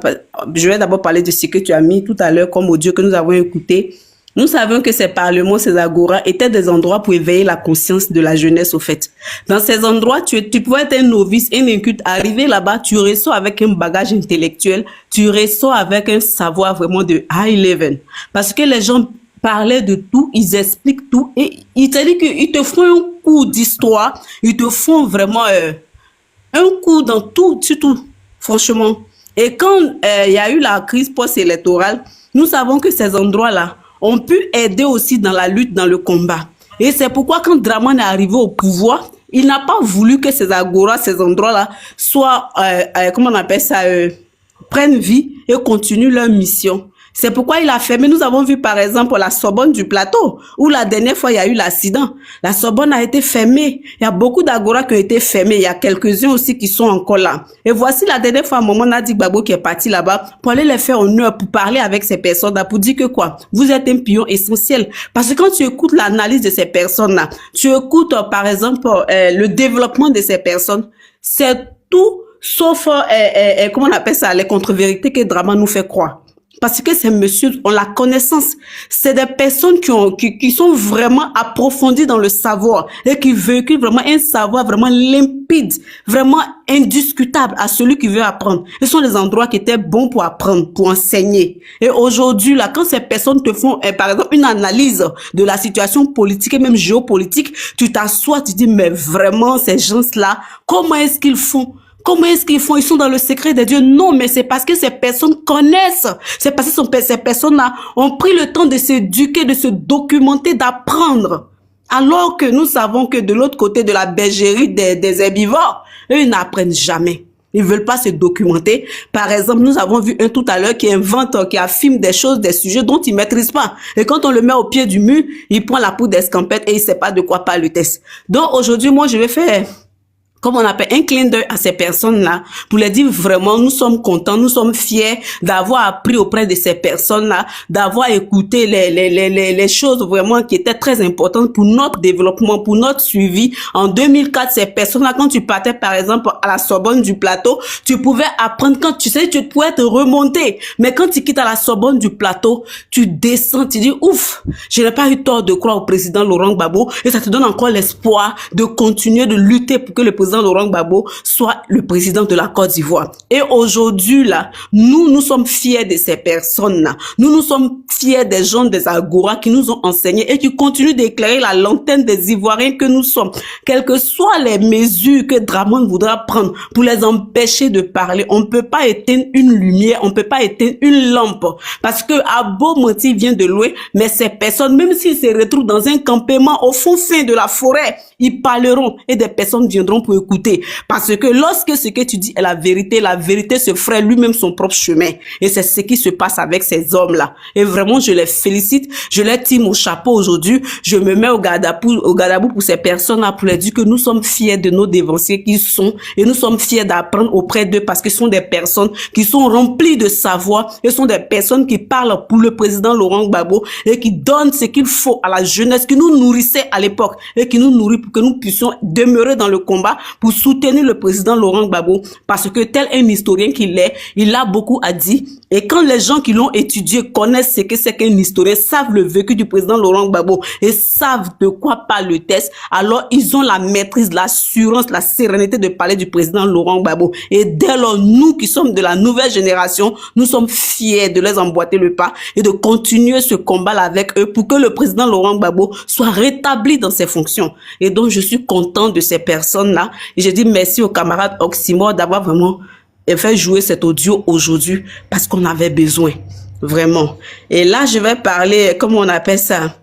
je vais d'abord parler de ce que tu as mis tout à l'heure comme audio que nous avons écouté. Nous savions que ces parlements, ces agoras étaient des endroits pour éveiller la conscience de la jeunesse au fait. Dans ces endroits, tu pouvais être un novice, un inculte, arriver là-bas, tu ressors avec un bagage intellectuel, tu ressors avec un savoir vraiment de high level. Parce que les gens parlaient de tout, ils expliquent tout et ils te disent qu'ils te font un cours d'histoire, ils te font vraiment un cours dans tout, surtout, franchement. Et quand il y a eu la crise post-électorale, nous savons que ces endroits-là ont pu aider aussi dans la lutte, dans le combat. Et c'est pourquoi quand Dramane est arrivé au pouvoir, il n'a pas voulu que ces agoras, ces endroits-là, soient, comment on appelle ça, prennent vie et continuent leur mission. C'est pourquoi il a fermé. Nous avons vu par exemple la Sorbonne du Plateau, où la dernière fois il y a eu l'accident. La Sorbonne a été fermée. Il y a beaucoup d'agora qui ont été fermés. Il y a quelques-uns aussi qui sont encore là. Et voici la dernière fois, Maman Nadi Gbagbo qui est parti là-bas pour aller les faire honneur, pour parler avec ces personnes-là, pour dire que quoi? Vous êtes un pion essentiel. Parce que quand tu écoutes l'analyse de ces personnes-là, tu écoutes par exemple le développement de ces personnes, c'est tout sauf, comment on appelle ça, les contre-vérités que Drama nous fait croire. Parce que ces messieurs ont la connaissance. C'est des personnes qui sont vraiment approfondies dans le savoir et qui véhiculent vraiment un savoir vraiment limpide, vraiment indiscutable à celui qui veut apprendre. Ce sont des endroits qui étaient bons pour apprendre, pour enseigner. Et aujourd'hui, là, quand ces personnes te font, par exemple, une analyse de la situation politique et même géopolitique, tu t'assois, tu dis, mais vraiment, ces gens-là, comment est-ce qu'ils font? Comment est-ce qu'ils font? Ils sont dans le secret de Dieu. Non, mais c'est parce que ces personnes connaissent. C'est parce que ces personnes-là ont pris le temps de s'éduquer, de se documenter, d'apprendre. Alors que nous savons que de l'autre côté de la bergerie des herbivores, eux, ils n'apprennent jamais. Ils veulent pas se documenter. Par exemple, nous avons vu un tout à l'heure qui invente, qui affirme des choses, des sujets dont il maîtrise pas. Et quand on le met au pied du mur, il prend la poudre d'escampette et il sait pas de quoi parle le test. Donc aujourd'hui, moi, je vais faire, comme on appelle, un clin d'œil à ces personnes-là pour leur dire vraiment, nous sommes contents, nous sommes fiers d'avoir appris auprès de ces personnes-là, d'avoir écouté les choses vraiment qui étaient très importantes pour notre développement, pour notre suivi. En 2004, ces personnes-là, quand tu partais par exemple à la Sorbonne du Plateau, tu pouvais apprendre, quand tu sais, tu pouvais te remonter. Mais quand tu quittes à la Sorbonne du Plateau, tu descends, tu dis, ouf, je n'ai pas eu tort de croire au président Laurent Gbagbo, et ça te donne encore l'espoir de continuer de lutter pour que le président Laurent Gbagbo soit le président de la Côte d'Ivoire. Et aujourd'hui, là, nous sommes fiers de ces personnes-là. Nous sommes fiers des gens des Agora qui nous ont enseigné et qui continuent d'éclairer la lanterne des Ivoiriens que nous sommes. Quelles que soient les mesures que Dramane voudra prendre pour les empêcher de parler, on ne peut pas éteindre une lumière, on ne peut pas éteindre une lampe. Parce que Abo Moti vient de loin, mais ces personnes, même s'ils se retrouvent dans un campement au fond fin de la forêt, ils parleront et des personnes viendront pour écouter. Parce que lorsque ce que tu dis est la vérité se ferait lui-même son propre chemin. Et c'est ce qui se passe avec ces hommes-là. Et vraiment, je les félicite. Je les tire mon chapeau aujourd'hui. Je me mets au gadabou pour ces personnes-là pour leur dire que nous sommes fiers de nos dévanciers qui sont. Et nous sommes fiers d'apprendre auprès d'eux parce que ce sont des personnes qui sont remplies de savoir. Ce sont des personnes qui parlent pour le président Laurent Gbagbo et qui donnent ce qu'il faut à la jeunesse qui nous nourrissait à l'époque et qui nous nourrit pour que nous puissions demeurer dans le combat pour soutenir le président Laurent Gbagbo, parce que tel un historien qu'il est, il a beaucoup à dire. Et quand les gens qui l'ont étudié connaissent ce que c'est qu'un historien, savent le vécu du président Laurent Gbagbo et savent de quoi parle le test, alors ils ont la maîtrise, l'assurance, la sérénité de parler du président Laurent Gbagbo. Et dès lors, nous qui sommes de la nouvelle génération, nous sommes fiers de les emboîter le pas et de continuer ce combat-là avec eux pour que le président Laurent Gbagbo soit rétabli dans ses fonctions. Et donc, je suis content de ces personnes-là. Et je dis merci aux camarades Oxymore d'avoir vraiment fait jouer cet audio aujourd'hui parce qu'on avait besoin, vraiment. Et là, je vais parler, comment on appelle ça,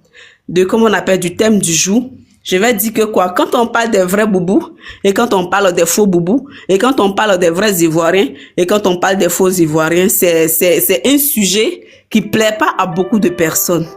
du thème du jour. Je vais dire que quoi, quand on parle des vrais boubous, et quand on parle des faux boubous, et quand on parle des vrais Ivoiriens, et quand on parle des faux Ivoiriens, c'est un sujet qui plaît pas à beaucoup de personnes.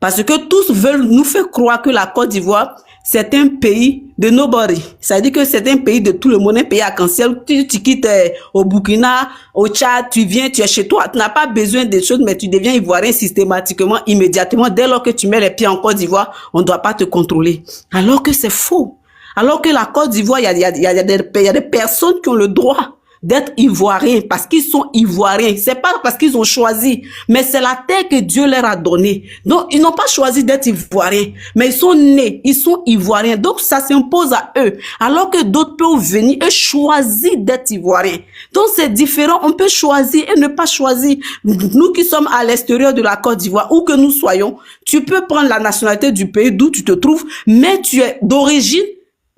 Parce que tous veulent nous faire croire que la Côte d'Ivoire, c'est un pays de nobody. Ça veut dire que c'est un pays de tout le monde, un pays arc-en-ciel. Tu quittes au Burkina, au Tchad, tu viens, tu es chez toi. Tu n'as pas besoin des choses, mais tu deviens ivoirien systématiquement, immédiatement. Dès lors que tu mets les pieds en Côte d'Ivoire, on ne doit pas te contrôler. Alors que c'est faux. Alors que la Côte d'Ivoire, il y a des personnes qui ont le droit d'être ivoiriens parce qu'ils sont ivoiriens. C'est pas parce qu'ils ont choisi, mais c'est la terre que Dieu leur a donnée. Donc, ils n'ont pas choisi d'être ivoiriens, mais ils sont nés, ils sont ivoiriens. Donc, ça s'impose à eux. Alors que d'autres peuvent venir et choisir d'être ivoiriens. Donc, c'est différent. On peut choisir et ne pas choisir. Nous qui sommes à l'extérieur de la Côte d'Ivoire, où que nous soyons, tu peux prendre la nationalité du pays d'où tu te trouves, mais tu es d'origine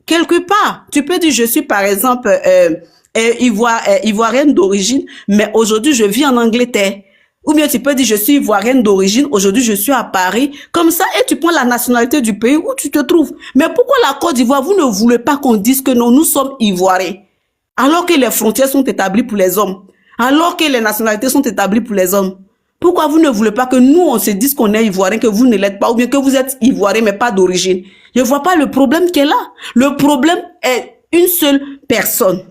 quelque part. Tu peux dire, je suis par exemple, ivoirienne d'origine, mais aujourd'hui je vis en Angleterre. Ou bien tu peux dire je suis ivoirienne d'origine, aujourd'hui je suis à Paris. Comme ça, et tu prends la nationalité du pays où tu te trouves. Mais pourquoi la Côte d'Ivoire, vous ne voulez pas qu'on dise que non, nous sommes ivoiriens, alors que les frontières sont établies pour les hommes, alors que les nationalités sont établies pour les hommes? Pourquoi vous ne voulez pas que nous, on se dise qu'on est Ivoirien, que vous ne l'êtes pas, ou bien que vous êtes Ivoirien, mais pas d'origine? Je ne vois pas le problème qui est là. Le problème est une seule personne.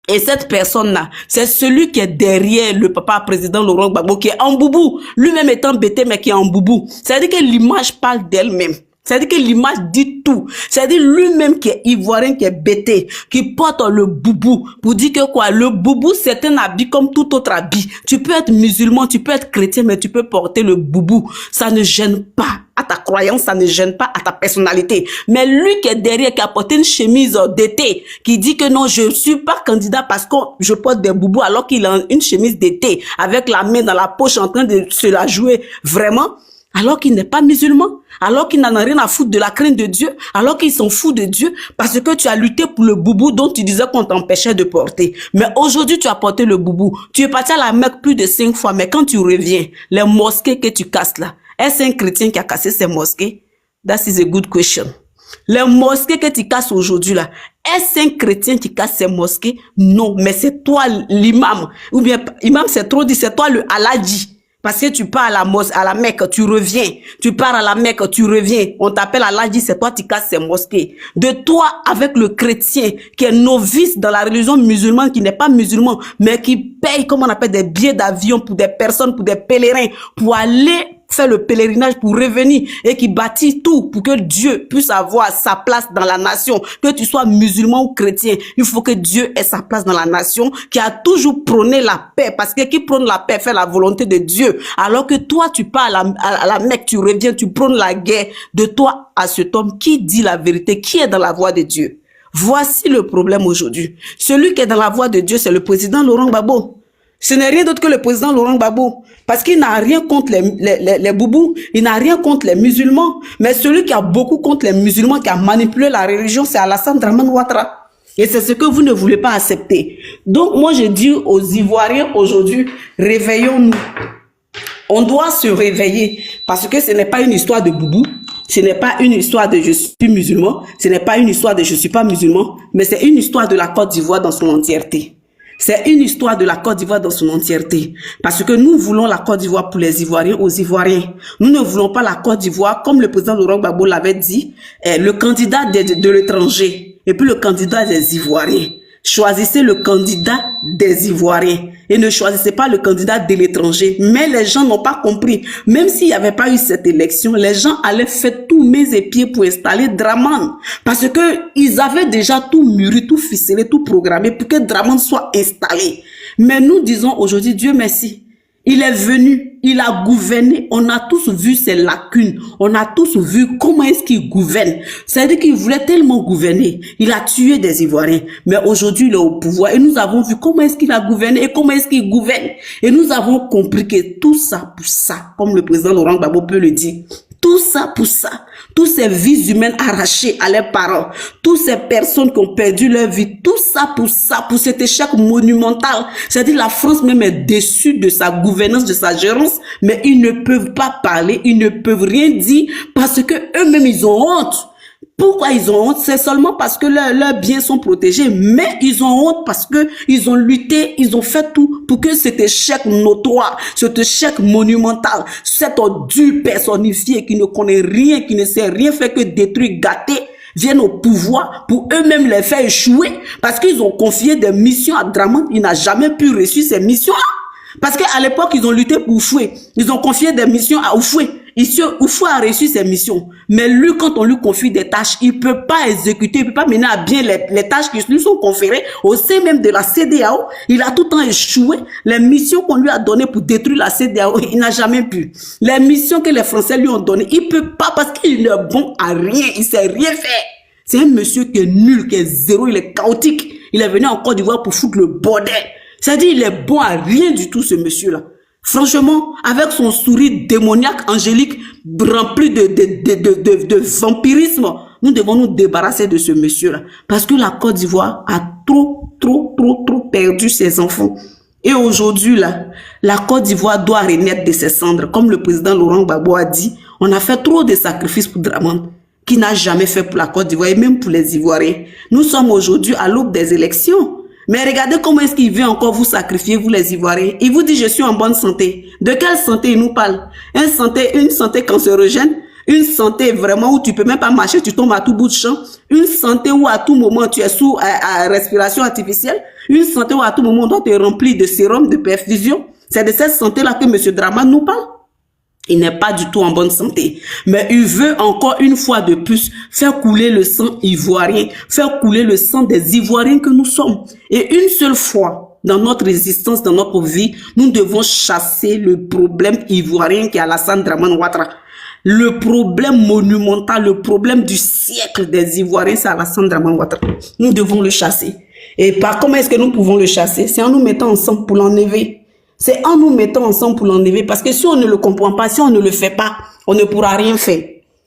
Et cette personne-là, c'est celui qui est derrière le papa président Laurent Gbagbo, qui est en boubou. Lui-même étant bêté, mais qui est en boubou. C'est-à-dire que l'image parle d'elle-même. C'est-à-dire que l'image dit tout. C'est-à-dire lui-même qui est ivoirien, qui est bêté, qui porte le boubou. Pour dire que quoi? Le boubou, c'est un habit comme tout autre habit. Tu peux être musulman, tu peux être chrétien, mais tu peux porter le boubou. Ça ne gêne pas à ta croyance, ça ne gêne pas à ta personnalité. Mais lui qui est derrière, qui a porté une chemise d'été, qui dit que non, je suis pas candidat parce que je porte des boubous alors qu'il a une chemise d'été, avec la main dans la poche en train de se la jouer vraiment, alors qu'il n'est pas musulman, alors qu'il n'en a rien à foutre de la crainte de Dieu, alors qu'il s'en fout de Dieu, parce que tu as lutté pour le boubou dont tu disais qu'on t'empêchait de porter. Mais aujourd'hui, tu as porté le boubou. Tu es parti à la Mecque plus de 5 fois, mais quand tu reviens, les mosquées que tu casses là, est-ce un chrétien qui a cassé ces mosquées? That is a good question. Les mosquées que tu casses aujourd'hui là, est-ce un chrétien qui casse ces mosquées? Non, mais c'est toi l'imam. Ou bien, imam c'est trop dit, c'est toi le Aladji. Parce que tu pars à la Mecque, tu reviens. Tu pars à la Mecque, tu reviens. On t'appelle Aladji, c'est toi qui casses ces mosquées. De toi, avec le chrétien, qui est novice dans la religion musulmane, qui n'est pas musulman, mais qui paye, comme on appelle, des billets d'avion pour des personnes, pour des pèlerins, pour aller faire le pèlerinage, pour revenir, et qui bâtit tout pour que Dieu puisse avoir sa place dans la nation. Que tu sois musulman ou chrétien, il faut que Dieu ait sa place dans la nation, qui a toujours prôné la paix, parce que qui prône la paix fait la volonté de Dieu. Alors que toi, tu pars à la Mecque, tu reviens, tu prônes la guerre. De toi à cet homme qui dit la vérité, qui est dans la voie de Dieu. Voici le problème aujourd'hui. Celui qui est dans la voie de Dieu, c'est le président Laurent Gbagbo. Ce n'est rien d'autre que le président Laurent Gbagbo. Parce qu'il n'a rien contre les boubous, il n'a rien contre les musulmans. Mais celui qui a beaucoup contre les musulmans, qui a manipulé la religion, c'est Alassane Dramane Ouattara. Et c'est ce que vous ne voulez pas accepter. Donc moi je dis aux Ivoiriens aujourd'hui, réveillons-nous. On doit se réveiller. Parce que ce n'est pas une histoire de boubou. Ce n'est pas une histoire de je suis musulman. Ce n'est pas une histoire de je suis pas musulman. Mais c'est une histoire de la Côte d'Ivoire dans son entièreté. C'est une histoire de la Côte d'Ivoire dans son entièreté. Parce que nous voulons la Côte d'Ivoire pour les Ivoiriens, aux Ivoiriens. Nous ne voulons pas la Côte d'Ivoire, comme le président Laurent Gbagbo l'avait dit, le candidat de l'étranger et puis le candidat des Ivoiriens. Choisissez le candidat des Ivoiriens et ne choisissez pas le candidat de l'étranger. Mais les gens n'ont pas compris. Même s'il n'y avait pas eu cette élection, les gens allaient faire tout mains et pieds pour installer Dramane. Parce que ils avaient déjà tout mûri, tout ficelé, tout programmé pour que Dramane soit installé. Mais nous disons aujourd'hui, Dieu merci. Il est venu, il a gouverné, on a tous vu ses lacunes, on a tous vu comment est-ce qu'il gouverne. C'est-à-dire qu'il voulait tellement gouverner, il a tué des Ivoiriens, mais aujourd'hui il est au pouvoir et nous avons vu comment est-ce qu'il a gouverné et comment est-ce qu'il gouverne. Et nous avons compris que tout ça pour ça, comme le président Laurent Gbagbo peut le dire, tout ça pour ça, toutes ces vies humaines arrachées à leurs parents, toutes ces personnes qui ont perdu leur vie, tout ça, pour cet échec monumental. C'est-à-dire la France même est déçue de sa gouvernance, de sa gérance, mais ils ne peuvent pas parler, ils ne peuvent rien dire parce que eux-mêmes ils ont honte. Pourquoi ils ont honte? C'est seulement parce que leurs biens sont protégés, mais ils ont honte parce que ils ont lutté, ils ont fait tout pour que cet échec notoire, cet échec monumental, cet ordure personnifié qui ne connaît rien, qui ne sait rien faire que détruire, gâter, viennent au pouvoir pour eux-mêmes les faire échouer parce qu'ils ont confié des missions à Dramane. Il n'a jamais pu réussir ces missions-là. Parce qu'à l'époque, ils ont lutté pour Oufoué. Ils ont confié des missions à Oufoué. Ici, Oufoué a reçu ses missions. Mais lui, quand on lui confie des tâches, il ne peut pas exécuter, il ne peut pas mener à bien les tâches qui lui sont conférées au sein même de la CEDEAO. Il a tout le temps échoué. Les missions qu'on lui a données pour détruire la CEDEAO, il n'a jamais pu. Les missions que les Français lui ont données, il ne peut pas parce qu'il est bon à rien. Il ne sait rien faire. C'est un monsieur qui est nul, qui est zéro, il est chaotique. Il est venu en Côte d'Ivoire pour foutre le bordel. C'est-à-dire, il est bon à rien du tout, ce monsieur-là. Franchement, avec son sourire démoniaque, angélique, rempli de vampirisme, nous devons nous débarrasser de ce monsieur-là. Parce que la Côte d'Ivoire a trop perdu ses enfants. Et aujourd'hui, là, la Côte d'Ivoire doit renaître de ses cendres. Comme le président Laurent Gbagbo a dit, on a fait trop de sacrifices pour Dramane, qui n'a jamais fait pour la Côte d'Ivoire et même pour les Ivoiriens. Nous sommes aujourd'hui à l'aube des élections. Mais regardez comment est-ce qu'il veut encore vous sacrifier, vous les Ivoiriens. Il vous dit, je suis en bonne santé. De quelle santé il nous parle? Une santé cancérogène, une santé vraiment où tu peux même pas marcher, tu tombes à tout bout de champ, une santé où à tout moment tu es sous respiration artificielle, une santé où à tout moment on doit te remplir de sérum, de perfusion. C'est de cette santé-là que M. Dramane nous parle. Il n'est pas du tout en bonne santé. Mais il veut encore une fois de plus faire couler le sang ivoirien, faire couler le sang des Ivoiriens que nous sommes. Et une seule fois dans notre existence, dans notre vie, nous devons chasser le problème ivoirien qui est Alassane Dramane Ouattara. Le problème monumental, le problème du siècle des Ivoiriens, c'est Alassane Dramane Ouattara. Nous devons le chasser. Et comment est-ce que nous pouvons le chasser? C'est en nous mettant ensemble pour l'enlever. C'est en nous mettant ensemble pour l'enlever. Parce que si on ne le comprend pas, si on ne le fait pas, on ne pourra rien faire.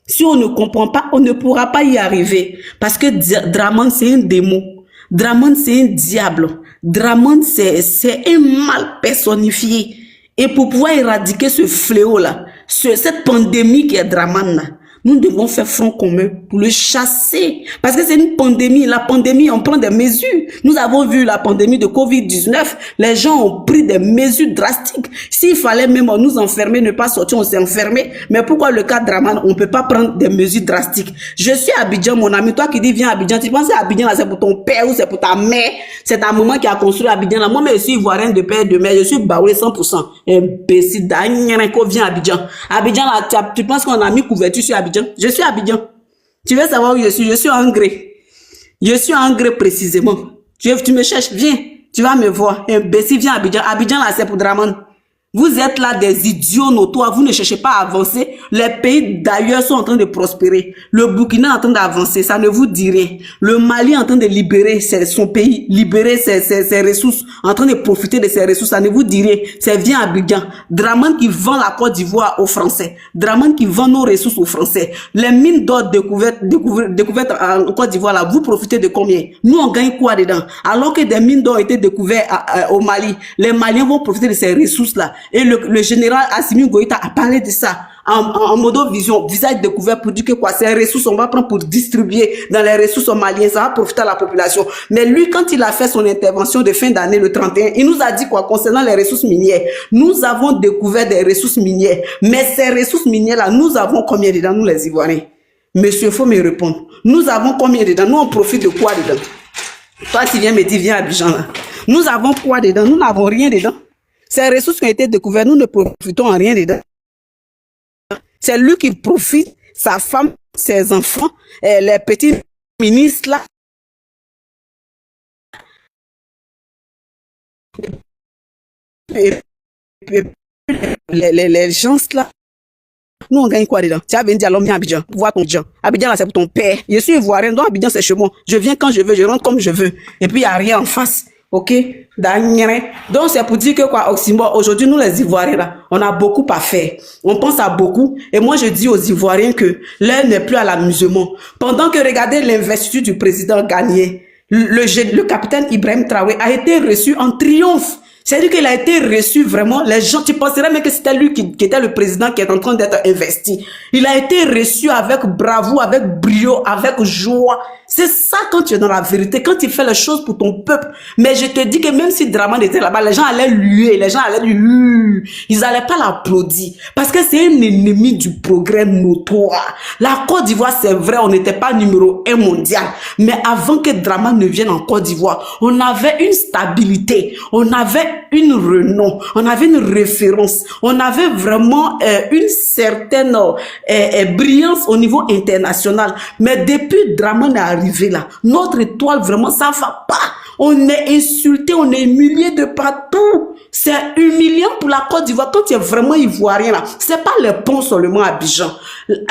Si on ne comprend pas, on ne pourra pas y arriver. Parce que Dramane, c'est un démon. Dramane, c'est un diable. Dramane, c'est un mal personnifié. Et pour pouvoir éradiquer ce fléau-là, cette pandémie qui est Dramane, là, nous devons faire front commun pour le chasser. Parce que c'est une pandémie. La pandémie, on prend des mesures. Nous avons vu la pandémie de Covid-19. Les gens ont pris des mesures drastiques. S'il fallait même nous enfermer, ne pas sortir, on s'est enfermé. Mais pourquoi le cas de Dramane, on ne peut pas prendre des mesures drastiques? Je suis à Abidjan, mon ami. Toi qui dis viens à Abidjan, tu penses à Abidjan, là, c'est pour ton père ou c'est pour ta mère? C'est ta maman qui a construit Abidjan. Là. Moi, mais je suis ivoirien de père et de mère. Je suis baoulé 100%. Imbécile, viens à Abidjan. Abidjan, là, tu penses qu'on a mis couverture sur Abidjan? Je suis à Abidjan. Tu veux savoir où je suis? Je suis à Angré. Je suis à Angré précisément. Tu me cherches, viens. Tu vas me voir. Imbécile, viens à Abidjan. Abidjan, là, c'est pour Dramane. Vous êtes là des idiots notoires, vous ne cherchez pas à avancer. Les pays d'ailleurs sont en train de prospérer. Le Burkina est en train d'avancer, ça ne vous dit rien. Le Mali est en train de libérer son pays, libérer ses ressources, en train de profiter de ses ressources, ça ne vous dit rien. C'est viens à Abidjan. Dramane qui vend la Côte d'Ivoire aux Français. Dramane qui vend nos ressources aux Français. Les mines d'or découvertes en Côte d'Ivoire là, vous profitez de combien? Nous on gagne quoi dedans? Alors que des mines d'or ont été découvertes au Mali, les Maliens vont profiter de ces ressources là. Et le général Assimi Goïta a parlé de ça en mode vision, visage découvert pour dire que quoi, ces ressources, on va prendre pour distribuer dans les ressources maliennes, ça va profiter à la population. Mais lui, quand il a fait son intervention de fin d'année, le 31, il nous a dit quoi, concernant les ressources minières. Nous avons découvert des ressources minières. Mais ces ressources minières-là, nous avons combien dedans, nous les Ivoiriens? Monsieur, il faut me répondre. Nous avons combien dedans? Nous, on profite de quoi dedans? Toi, tu viens me dire, viens à Abidjan là. Nous avons quoi dedans? Nous n'avons rien dedans. Ces ressources qui ont été découvertes, nous ne profitons en rien dedans. C'est lui qui profite, sa femme, ses enfants, les petits ministres là. Les gens là. Nous on gagne quoi dedans? Tu as dit à l'homme viens à Abidjan, voir ton Abidjan. Abidjan là c'est pour ton père. Je suis ivoirien, donc Abidjan c'est chez moi. Je viens quand je veux, je rentre comme je veux. Et puis il n'y a rien en face. Ok, donc c'est pour dire que quoi, Oxymore, aujourd'hui nous les Ivoiriens là, on a beaucoup à faire, on pense à beaucoup, et moi je dis aux Ivoiriens que l'heure n'est plus à l'amusement. Pendant que regardez l'investiture du président Gagné, le capitaine Ibrahim Traoré a été reçu en triomphe. C'est-à-dire qu'il a été reçu vraiment, les gens, tu penserais même que c'était lui qui était le président qui est en train d'être investi. Il a été reçu avec bravoure, avec brio, avec joie. C'est ça quand tu es dans la vérité, quand tu fais les choses pour ton peuple. Mais je te dis que même si Dramane était là-bas, les gens allaient luer, les gens allaient lui, ils n'allaient pas l'applaudir. Parce que c'est un ennemi du progrès notoire. La Côte d'Ivoire, c'est vrai, on n'était pas numéro 1 mondial. Mais avant que Dramane ne vienne en Côte d'Ivoire, on avait une stabilité, on avait une renom, on avait une référence, on avait vraiment une certaine brillance au niveau international. Mais depuis Dramane est arrivé là, notre étoile vraiment ça va pas. On est insulté, on est humilié de partout. C'est humiliant pour la Côte d'Ivoire. Quand tu es vraiment ivoirien là, c'est pas les ponts seulement à Abidjan.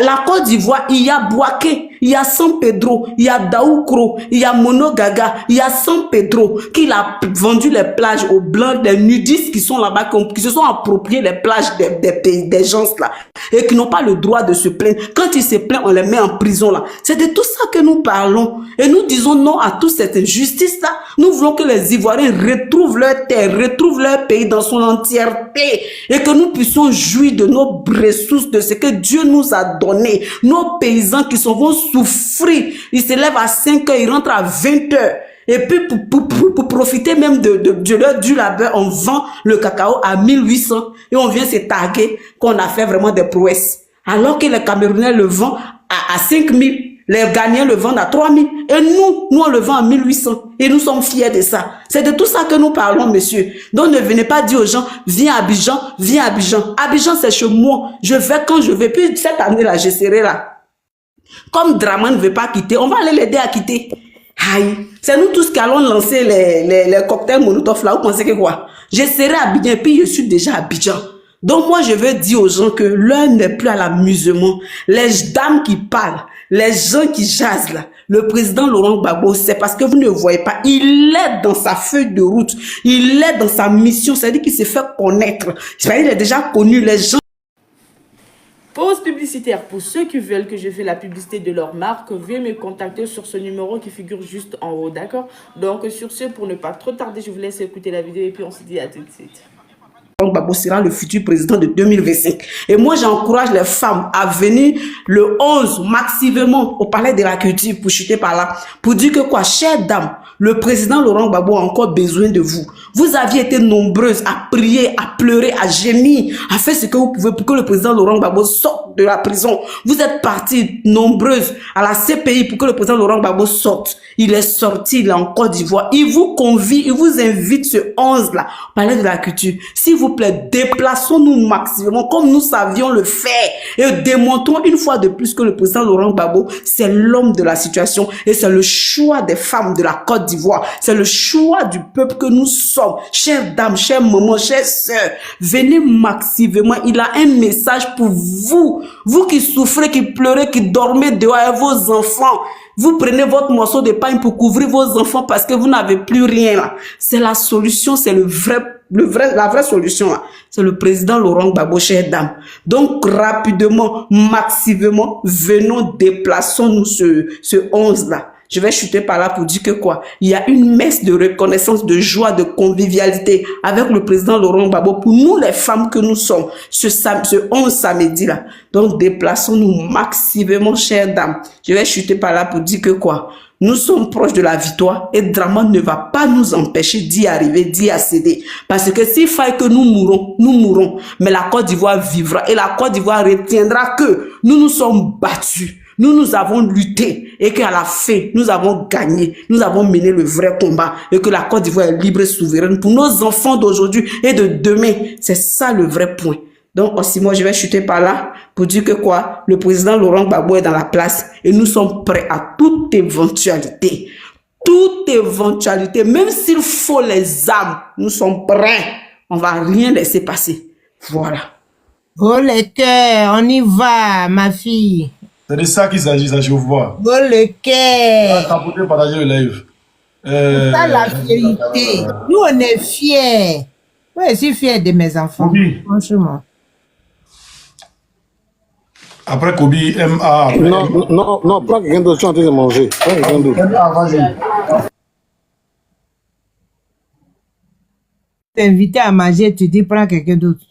La Côte d'Ivoire, il y a Bouaké, il y a San Pedro, il y a Daoukro, il y a Monogaga, il y a San Pedro qui a vendu les plages aux blancs, des nudistes qui sont là-bas, qui se sont appropriés les plages des gens là et qui n'ont pas le droit de se plaindre. Quand ils se plaignent, on les met en prison là. C'est de tout ça que nous parlons et nous disons non à toute cette injustice là. Nous voulons que les Ivoiriens retrouvent leur terre, retrouvent leur pays dans son entièreté et que nous puissions jouir de nos ressources, de ce que Dieu nous a donné. Nos paysans qui vont souffrir, ils se lèvent à 5 heures, ils rentrent à 20 heures. Et puis, pour profiter même de leur du labeur, on vend le cacao à 1800 et on vient se targuer qu'on a fait vraiment des prouesses. Alors que les Camerounais le vendent à 5000. Les Ghanéens le vendent à 3000. Et nous on le vend à 1800. Et nous sommes fiers de ça. C'est de tout ça que nous parlons, monsieur. Donc ne venez pas dire aux gens, viens à Abidjan, viens à Abidjan. Abidjan, c'est chez moi. Je vais quand je vais. Puis cette année-là, je serai là. Comme Draman ne veut pas quitter, on va aller l'aider à quitter. Aïe. C'est nous tous qui allons lancer les cocktails Molotov là. Vous pensez que quoi? Je serai à Abidjan, puis je suis déjà à Abidjan. Donc moi, je veux dire aux gens que l'heure n'est plus à l'amusement. Les dames qui parlent, les gens qui jasent là, le président Laurent Gbagbo, c'est parce que vous ne voyez pas. Il est dans sa feuille de route. Il est dans sa mission. C'est-à-dire qu'il s'est fait connaître. C'est-à-dire qu'il est déjà connu. Les gens... Pause publicitaire. Pour ceux qui veulent que je fasse la publicité de leur marque, veuillez me contacter sur ce numéro qui figure juste en haut, d'accord? Donc sur ce, pour ne pas trop tarder, je vous laisse écouter la vidéo et puis on se dit à tout de suite. Gbagbo sera le futur président de 2025. Et moi, j'encourage les femmes à venir le 11 massivement au Palais de la Culture pour chuter par là. Pour dire que quoi, chère dame, le président Laurent Gbagbo a encore besoin de vous. Vous aviez été nombreuses à prier, à pleurer, à gémir, à faire ce que vous pouvez pour que le président Laurent Gbagbo sorte de la prison. Vous êtes parties nombreuses à la CPI pour que le président Laurent Gbagbo sorte. Il est sorti, il est en Côte d'Ivoire. Il vous convie, il vous invite ce 11 là, au Palais de la Culture. S'il vous plaît, déplaçons-nous maximum comme nous savions le faire et démontrons une fois de plus que le président Laurent Gbagbo, c'est l'homme de la situation et c'est le choix des femmes de la Côte d'Ivoire. C'est le choix du peuple que nous sommes. Chères dames, chères mamans, chères sœurs, venez massivement. Il a un message pour vous. Vous qui souffrez, qui pleurez, qui dormez dehors avec vos enfants. Vous prenez votre morceau de pain pour couvrir vos enfants parce que vous n'avez plus rien là. C'est la solution, c'est la vraie solution là. C'est le président Laurent Gbagbo, chère dame. Donc rapidement, massivement, venons, déplaçons-nous ce 11 là. Je vais chuter par là pour dire que quoi? Il y a une messe de reconnaissance, de joie, de convivialité avec le président Laurent Gbagbo pour nous les femmes que nous sommes ce 11 samedi là. Donc déplaçons-nous massivement, chères dames. Je vais chuter par là pour dire que quoi? Nous sommes proches de la victoire et Draman ne va pas nous empêcher d'y arriver, d'y accéder. Parce que s'il faille que nous mourons, nous mourrons. Mais la Côte d'Ivoire vivra et la Côte d'Ivoire retiendra que nous nous sommes battus. Nous avons lutté et qu'à la fin, nous avons gagné. Nous avons mené le vrai combat et que la Côte d'Ivoire est libre et souveraine pour nos enfants d'aujourd'hui et de demain. C'est ça le vrai point. Donc aussi, moi, je vais chuter par là pour dire que quoi, le président Laurent Gbagbo est dans la place et nous sommes prêts à toute éventualité. Toute éventualité, même s'il faut les âmes, nous sommes prêts. On va rien laisser passer. Voilà. Oh les cœurs, on y va, ma fille. C'est de ça qu'il s'agit, ça, je vois. Oh le cœur. Tapoter, partager le live. C'est ça la fierté. Nous, on est fiers. Moi, je suis fier de mes enfants. Kobi. Franchement. Après Kobi, MA. Après Non, pas quelqu'un d'autre, je suis en train de manger. Pas quelqu'un d'autre. MA, vas-y. T'es invité à manger, tu dis prends quelqu'un d'autre.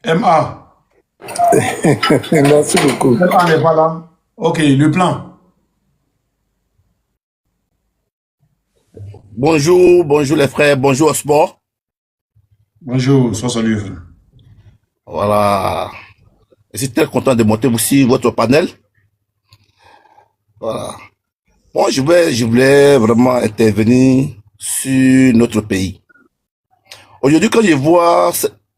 MA. Merci beaucoup. MA n'est pas là. Ok, le plan. Bonjour les frères, bonjour au sport. Bonjour, sois salué. Voilà. Je suis très content de monter aussi votre panel. Voilà. Moi, je voulais vraiment intervenir sur notre pays. Aujourd'hui, quand je vois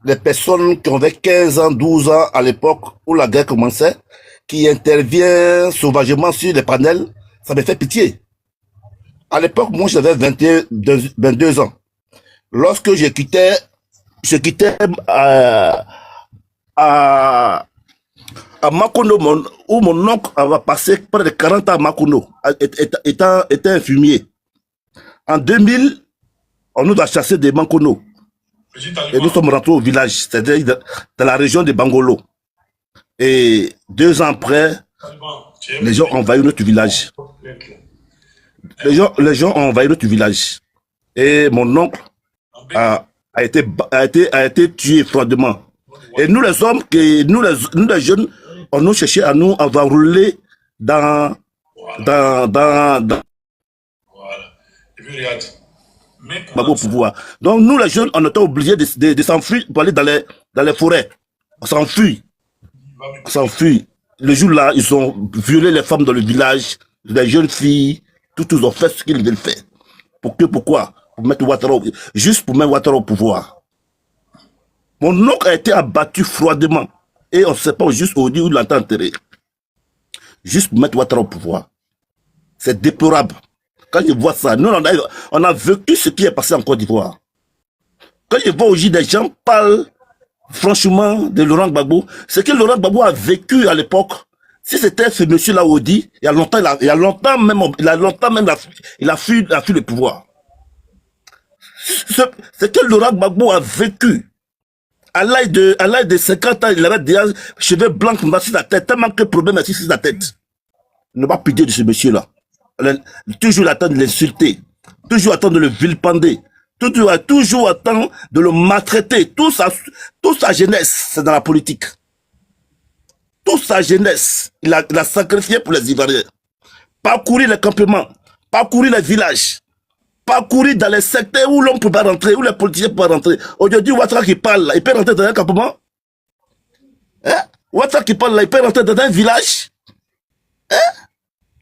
les personnes qui avaient 15 ans, 12 ans à l'époque où la guerre commençait, qui interviennent sauvagement sur les panels, ça me fait pitié. À l'époque, moi, j'avais 22 ans. Lorsque je quittais à Makono, où mon oncle avait passé près de 40 ans à Makono, étant infirmier. En 2000, on nous a chassé de Makono. Et nous sommes rentrés au village, c'est-à-dire dans la région de Bangolo. Et 2 ans après, les gens ont envahi notre village. Les gens ont envahi notre village. Et mon oncle a été tué froidement. Et nous les hommes, nous les jeunes, on nous cherchait à nous avoir roulé dans... Voilà. Gbagbo au pouvoir. Donc nous les jeunes, on était obligés de s'enfuir pour aller dans les forêts. On s'enfuit. On s'enfuit. Le jour-là, ils ont violé les femmes dans le village, les jeunes filles, tous ont fait ce qu'ils veulent faire. Pourquoi? Pour mettre Ouattara, juste pour mettre Ouattara au pouvoir. Mon oncle a été abattu froidement. Et on ne sait pas juste où il l'entend enterrer. Juste pour mettre Ouattara au pouvoir. C'est déplorable. Quand je vois ça, nous on a vécu ce qui est passé en Côte d'Ivoire. Quand je vois aujourd'hui des gens parlent franchement de Laurent Gbagbo, ce que Laurent Gbagbo a vécu à l'époque, si c'était ce monsieur-là Audi, il y a longtemps même, il a fui le pouvoir. Ce que Laurent Gbagbo a vécu, à l'âge de 50 ans, il avait des cheveux blancs sur la tête, tellement que problème est sur la tête. Il n'a pas pitié de ce monsieur-là. Toujours attendre de l'insulter, toujours attendre de le vilipender, toujours attendre de le maltraiter. Toute sa jeunesse, c'est dans la politique. Toute sa jeunesse, il a sacrifié pour les Ivoiriens. Parcourir les campements, parcourir les villages, parcourir dans les secteurs où l'homme ne peut pas rentrer, où les politiciens ne peuvent pas rentrer. Aujourd'hui, Ouattara qui parle, il peut rentrer dans un campement. Hein? Ouattara qui parle, il peut rentrer dans un village. Hein?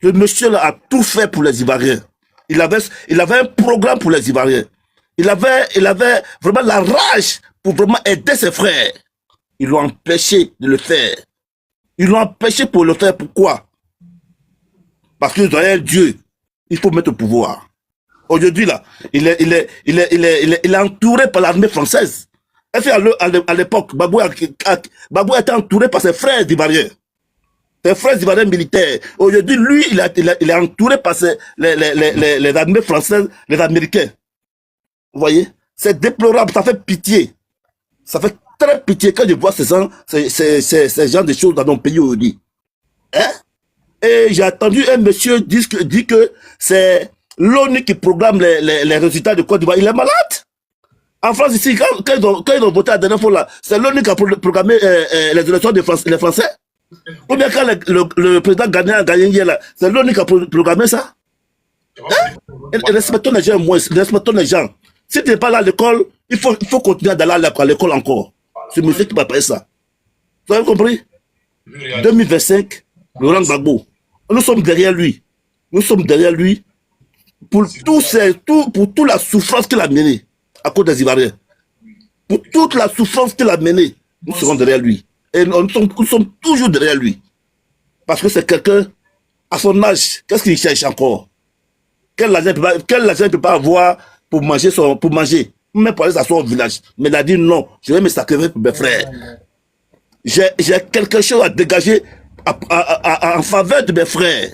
Le monsieur là a tout fait pour les Ivoiriens. Il avait un programme pour les Ivoiriens. Il avait vraiment la rage pour vraiment aider ses frères. Ils l'ont empêché de le faire. Ils l'ont empêché pour le faire. Pourquoi? Parce qu'ils ont un Dieu. Il faut mettre au pouvoir. Aujourd'hui là, il est entouré par l'armée française. Et puis à l'époque, Gbagbo était entouré par ses frères Ivoiriens. Ses frères ivoiriens militaires. Aujourd'hui, lui, il est entouré par les armées françaises, les Américains. Vous voyez? C'est déplorable, ça fait pitié. Ça fait très pitié quand je vois ces gens de choses dans nos pays aujourd'hui. Hein? Et j'ai entendu un monsieur dire que c'est l'ONU qui programme les résultats de Côte d'Ivoire. Il est malade. En France, ici, quand ils ont voté la dernière fois, là, c'est l'ONU qui a programmé les élections des Français. Ou bien quand le président Ghanéen a gagné hier, c'est l'ONU qui a programmé ça. Hein? Respectons les gens, moins, respectons les gens. Si tu n'es pas là à l'école, il faut continuer d'aller à l'école encore. C'est monsieur qui m'a payé ça. Vous avez compris? 2025, Laurent Gbagbo. Nous sommes derrière lui. Nous sommes derrière lui pour toute la souffrance qu'il a menée à cause des Ivoiriens. Pour toute la souffrance qu'il a menée, nous serons derrière lui. Et nous sommes toujours derrière lui. Parce que c'est quelqu'un, à son âge, qu'est-ce qu'il cherche encore? Quel argent il ne peut pas avoir pour manger, même pour aller à son village. Mais il a dit non, je vais me sacrifier pour mes frères. J'ai quelque chose à dégager en faveur de mes frères.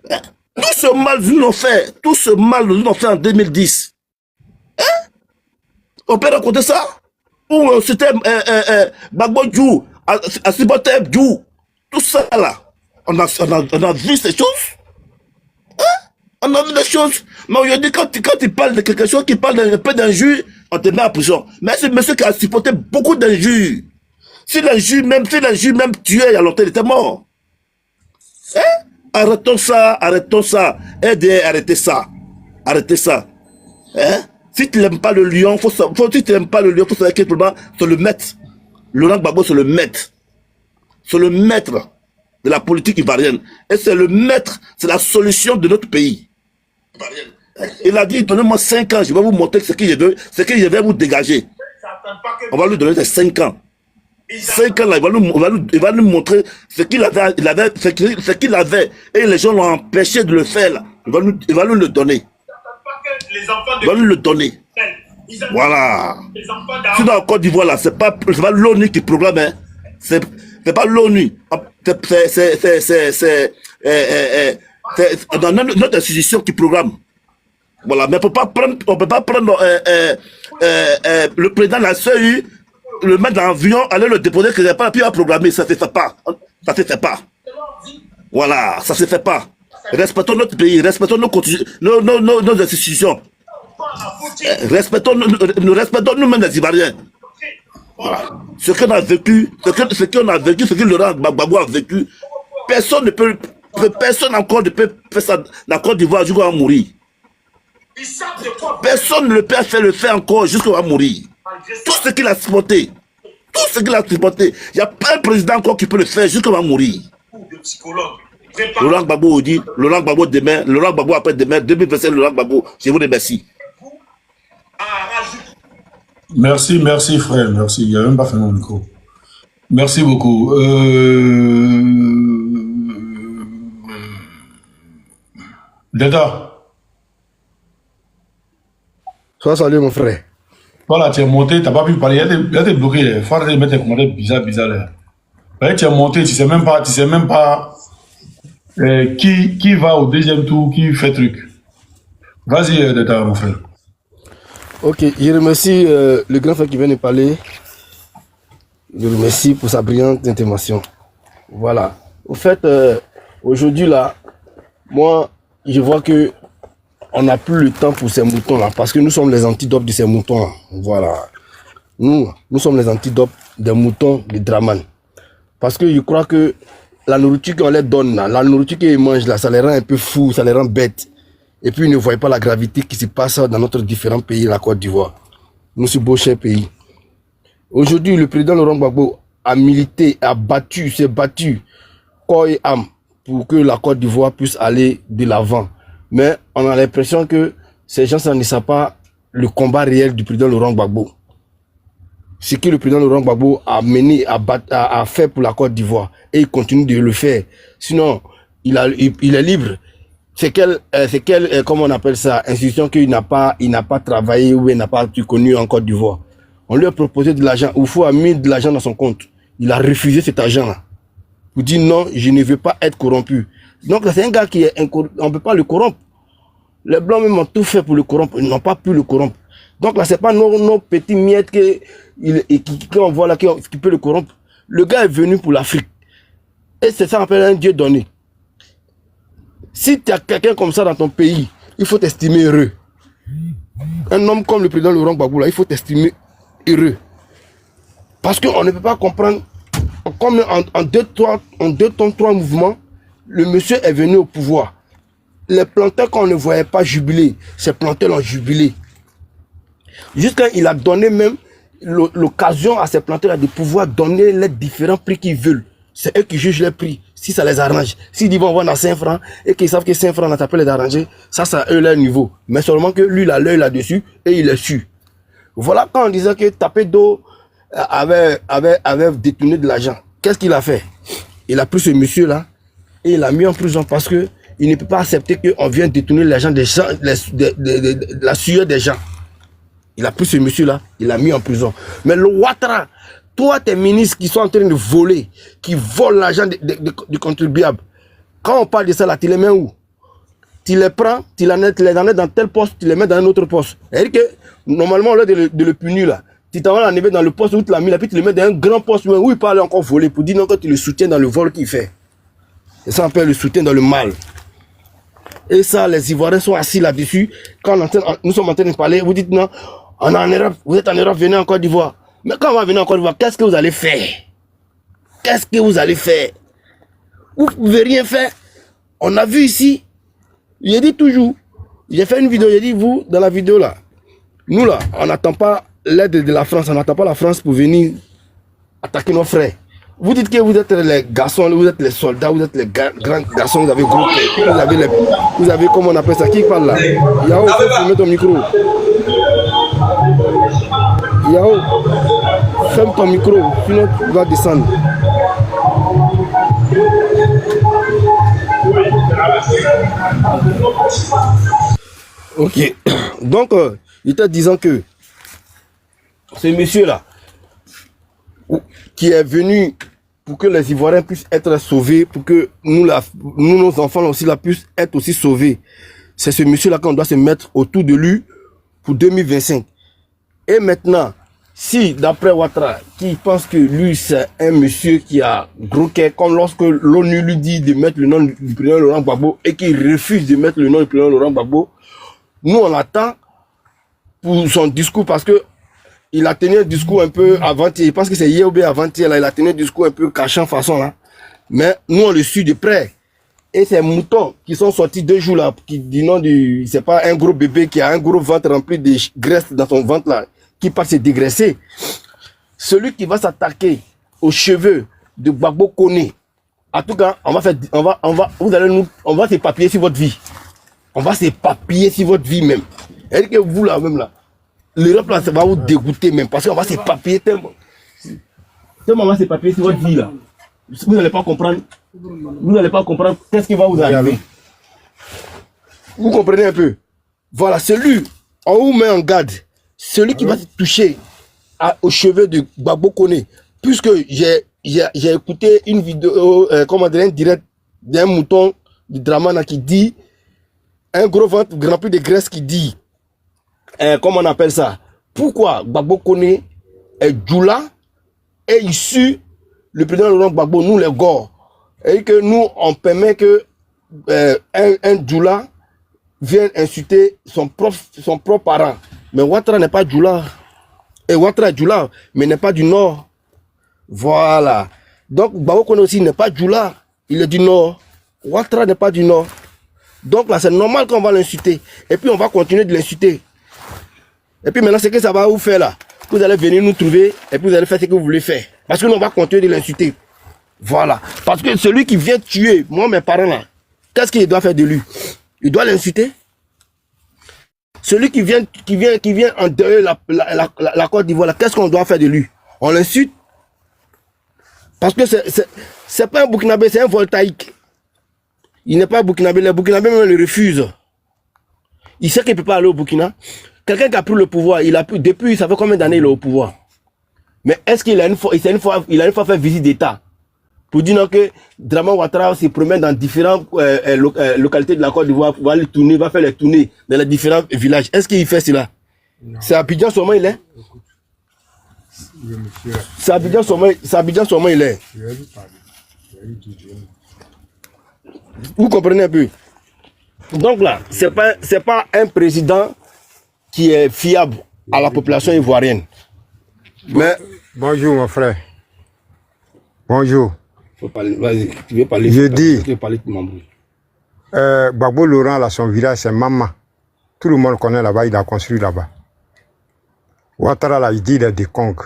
Tout ce mal nous l'ont fait. Tout ce mal nous l'ont fait en 2010. Hein? On peut raconter ça? Ou c'était Gbagbo Djou, Asibote Djou, tout ça là. On a vu ces choses. Hein? On a vu des choses. Mais aujourd'hui, quand il parle de quelque chose, qui parle un peu d'injure, on te met en prison. Mais c'est monsieur qui a supporté beaucoup d'injures. Si l'injure même tué il y a longtemps, il était mort. Hein? Arrêtons ça. Aidez, arrêtez ça. Hein? Si tu n'aimes pas le lion, faut savoir quel problème, c'est le maître. Laurent Gbagbo, c'est le maître. C'est le maître de la politique ivoirienne. Et c'est le maître, c'est la solution de notre pays. Il a dit, donnez-moi 5 ans, je vais vous montrer ce que je vais vous dégager. On va lui donner 5 ans. 5 ans là, il va nous montrer ce qu'il avait, et les gens l'ont empêché de le faire là. Il va nous le donner. Il va nous le donner. Voilà. Sinon en Côte d'Ivoire là, c'est pas l'ONU qui programme, hein. C'est pas l'ONU. C'est dans notre institution qui programme. Voilà, mais on peut pas prendre le président de la CEU, le mettre dans l'avion, aller le déposer, qu'il n'a pas pu programmer. Ça se fait pas. Ça se fait pas. Voilà, ça se fait pas. Respectons notre pays, respectons nos institutions. Respectons nous-mêmes les Ivoiriens. Voilà. Ce qu'on a vécu, ce que Laurent Gbagbo a vécu, personne encore ne peut faire ça dans la Côte d'Ivoire jusqu'à mourir. Personne ne le peut faire le fait encore jusqu'à mourir. Tout ce qu'il a supporté, il n'y a pas un président encore qui peut le faire jusqu'à mourir. Laurent Gbagbo dit, Laurent Gbagbo demain, Laurent Gbagbo après-demain, 2025, Laurent Gbagbo, je vous remercie. Merci, merci frère, merci. Il n'y a même pas fait mon micro. Merci beaucoup. Deda. Sois salué, mon frère. Voilà, tu es monté, tu n'as pas pu parler. Il y a des bloqués. Il faut arrêter de mettre des commentaires bizarres là. Là, tu es monté, tu ne sais même pas qui va au deuxième tour, qui fait truc. Vas-y, Deda, mon frère. Ok, je remercie le grand frère qui vient de parler. Je le remercie pour sa brillante intervention. Voilà. Au fait, aujourd'hui là, moi, je vois que on n'a plus le temps pour ces moutons-là, parce que nous sommes les antidopes de ces moutons-là. Voilà. Nous sommes les antidopes des moutons de Draman. Parce que je crois que la nourriture qu'on leur donne, là, la nourriture qu'ils mangent, là, ça les rend un peu fous, ça les rend bêtes. Et puis ils ne voient pas la gravité qui se passe dans notre différents pays, la Côte d'Ivoire. Nous, ce beau cher pays. Aujourd'hui, le président Laurent Gbagbo a milité, s'est battu corps et âme pour que la Côte d'Ivoire puisse aller de l'avant. Mais on a l'impression que ces gens ne savent pas le combat réel du président Laurent Gbagbo. Ce que le président Laurent Gbagbo a mené, a fait pour la Côte d'Ivoire. Et il continue de le faire. Sinon, il est libre. C'est quelle, comment on appelle ça, institution qu'il n'a pas travaillé ou il n'a pas connu en Côte d'Ivoire. On lui a proposé de l'argent. Oufou a mis de l'argent dans son compte. Il a refusé cet argent-là. Pour dire non, je ne veux pas être corrompu. Donc c'est un gars qui est incorrompu. On ne peut pas le corrompre. Les Blancs même ont tout fait pour le corrompre. Ils n'ont pas pu le corrompre. Donc là, c'est pas nos petits miettes qu'on voit là qui peut le corrompre. Le gars est venu pour l'Afrique. Et c'est ça qu'on appelle un Dieu donné. Si tu as quelqu'un comme ça dans ton pays, il faut t'estimer heureux. Un homme comme le président Laurent Gbagbo, il faut t'estimer heureux. Parce qu'on ne peut pas comprendre, comme en deux temps, trois mouvements, le monsieur est venu au pouvoir. Les planteurs qu'on ne voyait pas jubiler, ces planteurs l'ont jubilé. Jusqu'à il a donné même l'occasion à ces planteurs de pouvoir donner les différents prix qu'ils veulent. C'est eux qui jugent les prix, si ça les arrange. S'ils disent vont vendre à 5 francs et qu'ils savent que 5 francs, ça peut les arranger, ça c'est eux leur niveau. Mais seulement que lui, il a l'œil là-dessus et il est su. Voilà quand on disait que Tapé-Doh avait détourné de l'argent. Qu'est-ce qu'il a fait? Il a pris ce monsieur-là et il l'a mis en prison parce que il ne peut pas accepter qu'on vienne détourner l'argent des gens, de la sueur des gens. Il a pris ce monsieur-là, il l'a mis en prison. Mais le Ouattara, toi, tes ministres qui sont en train de voler, qui volent l'argent du contribuable, quand on parle de ça là, tu les mets où? Tu les prends, tu les enlèves dans tel poste, tu les mets dans un autre poste. C'est-à-dire que, normalement, au lieu de le punir là, tu t'en vas l'enlever dans le poste où tu l'as mis là, puis tu le mets dans un grand poste où il parle encore voler, pour dire non que tu le soutiens dans le vol qu'il fait. Et ça, on appelle le soutien dans le mal. Et ça, les Ivoiriens sont assis là-dessus. Quand nous sommes en train de parler, vous dites non, on est en Europe, vous êtes en Europe, venez en Côte d'Ivoire. Mais quand on va venir en Côte d'Ivoire, qu'est-ce que vous allez faire? Qu'est-ce que vous allez faire? Vous ne pouvez rien faire. On a vu ici, j'ai dit toujours, j'ai fait une vidéo, j'ai dit vous, dans la vidéo là, nous là, on n'attend pas l'aide de la France, on n'attend pas la France pour venir attaquer nos frères. Vous dites que vous êtes les garçons, vous êtes les soldats, vous êtes les grands garçons, vous avez gros, vous avez comment on appelle ça, qui parle là? Yao, ferme ton micro. Yao, ferme ton micro, sinon tu vas descendre. Ok, donc il était disant que ce monsieur là, qui est venu pour que les Ivoiriens puissent être sauvés, pour que nous nos enfants aussi là, puissent être aussi sauvés. C'est ce monsieur-là qu'on doit se mettre autour de lui pour 2025. Et maintenant, si d'après Ouattara, qui pense que lui c'est un monsieur qui a gros cœur, comme lorsque l'ONU lui dit de mettre le nom du président Laurent Gbagbo et qu'il refuse de mettre le nom du président Laurent Gbagbo, nous on attend pour son discours parce que il a tenu un discours un peu avant-hier. Je pense que c'est hier ou bien avant-hier. Il a tenu un discours un peu cachant façon là. Mais nous, on le suit de près. Et ces moutons qui sont sortis 2 jours là, qui du nom du, c'est pas un gros bébé qui a un gros ventre rempli de graisse dans son ventre là, qui part se dégraisser. Celui qui va s'attaquer aux cheveux de Gbagbo Koné, en tout cas, on va s'éparpiller sur votre vie. On va s'éparpiller sur votre vie même. Et que vous là même là, l'Europe là, ça va vous dégoûter même, parce qu'on va s'éparpiller tellement. Tellement on va s'éparpiller sur votre vie là. Vous n'allez pas comprendre. Vous n'allez pas comprendre qu'est-ce qui va vous arriver. Vous comprenez un peu? Voilà, celui, on vous met en garde. Celui qui va se toucher aux cheveux de Gbagbo Koné, puisque j'ai écouté une vidéo, comment dire, un direct d'un mouton du Dramana qui dit, un gros ventre rempli de graisse qui dit, comment on appelle ça? Pourquoi Gbagbo Koné est Djoula est issu, le président Laurent Gbagbo, nous les Gors, et que nous, on permet que un Djoula vienne insulter son propre parent. Mais Ouattara n'est pas Djoula. Et Ouattara est Djoula, mais n'est pas du Nord. Voilà. Donc, Gbagbo Koné aussi n'est pas Djoula. Il est du Nord. Ouattara n'est pas du Nord. Donc là, c'est normal qu'on va l'insulter. Et puis, on va continuer de l'insulter. Et puis maintenant, ce que ça va vous faire là, vous allez venir nous trouver et puis vous allez faire ce que vous voulez faire. Parce que nous, on va continuer de l'insulter. Voilà. Parce que celui qui vient tuer, moi, mes parents là, qu'est-ce qu'il doit faire de lui? Il doit l'insulter. Celui qui vient en dehors la Côte d'Ivoire, qu'est-ce qu'on doit faire de lui? On l'insulte. Parce que c'est pas un Burkinabé, c'est un voltaïque. Il n'est pas Burkinabé, les Burkinabés même le refusent. Il sait qu'il ne peut pas aller au Burkina. Quelqu'un qui a pris le pouvoir, il a pu, depuis, ça fait combien d'années il est au pouvoir? Mais est-ce qu'il a une fois fait visite d'État pour dire non, que Dramane Ouattara se promène dans différentes localités de la Côte d'Ivoire, va faire les tournées dans les différents villages. Est-ce qu'il fait cela? C'est Abidjan seulement il est? C'est Abidjan seulement il est. Vous comprenez un peu? Donc là, c'est pas un président qui est fiable à la population ivoirienne. Mais bonjour mon frère. Bonjour. Vas-y, tu veux parler? Je dis, Gbagbo Laurent, là, son village, c'est Mama. Tout le monde connaît là-bas, il a construit là-bas. Ouattara, là, il dit il est des Congo.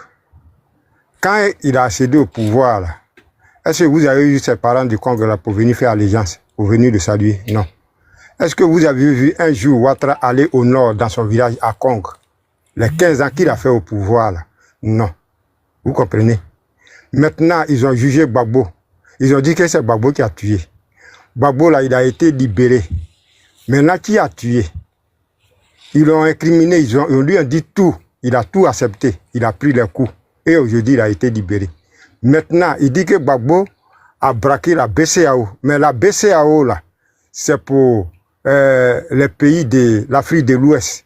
Quand il a accédé au pouvoir, là, est-ce que vous avez eu ses parents du Congo là pour venir faire allégeance, pour venir le saluer? Non. Est-ce que vous avez vu un jour Ouattara aller au nord dans son village à Congo? Les 15 ans qu'il a fait au pouvoir, là? Non. Vous comprenez? Maintenant, ils ont jugé Gbagbo. Ils ont dit que c'est Gbagbo qui a tué. Gbagbo, là, il a été libéré. Maintenant, qui a tué? Ils l'ont incriminé, ils lui ont dit tout. Il a tout accepté. Il a pris les coups. Et aujourd'hui, il a été libéré. Maintenant, il dit que Gbagbo a braqué la BCAO. Mais la BCAO, là, c'est pour les pays de l'Afrique de l'Ouest.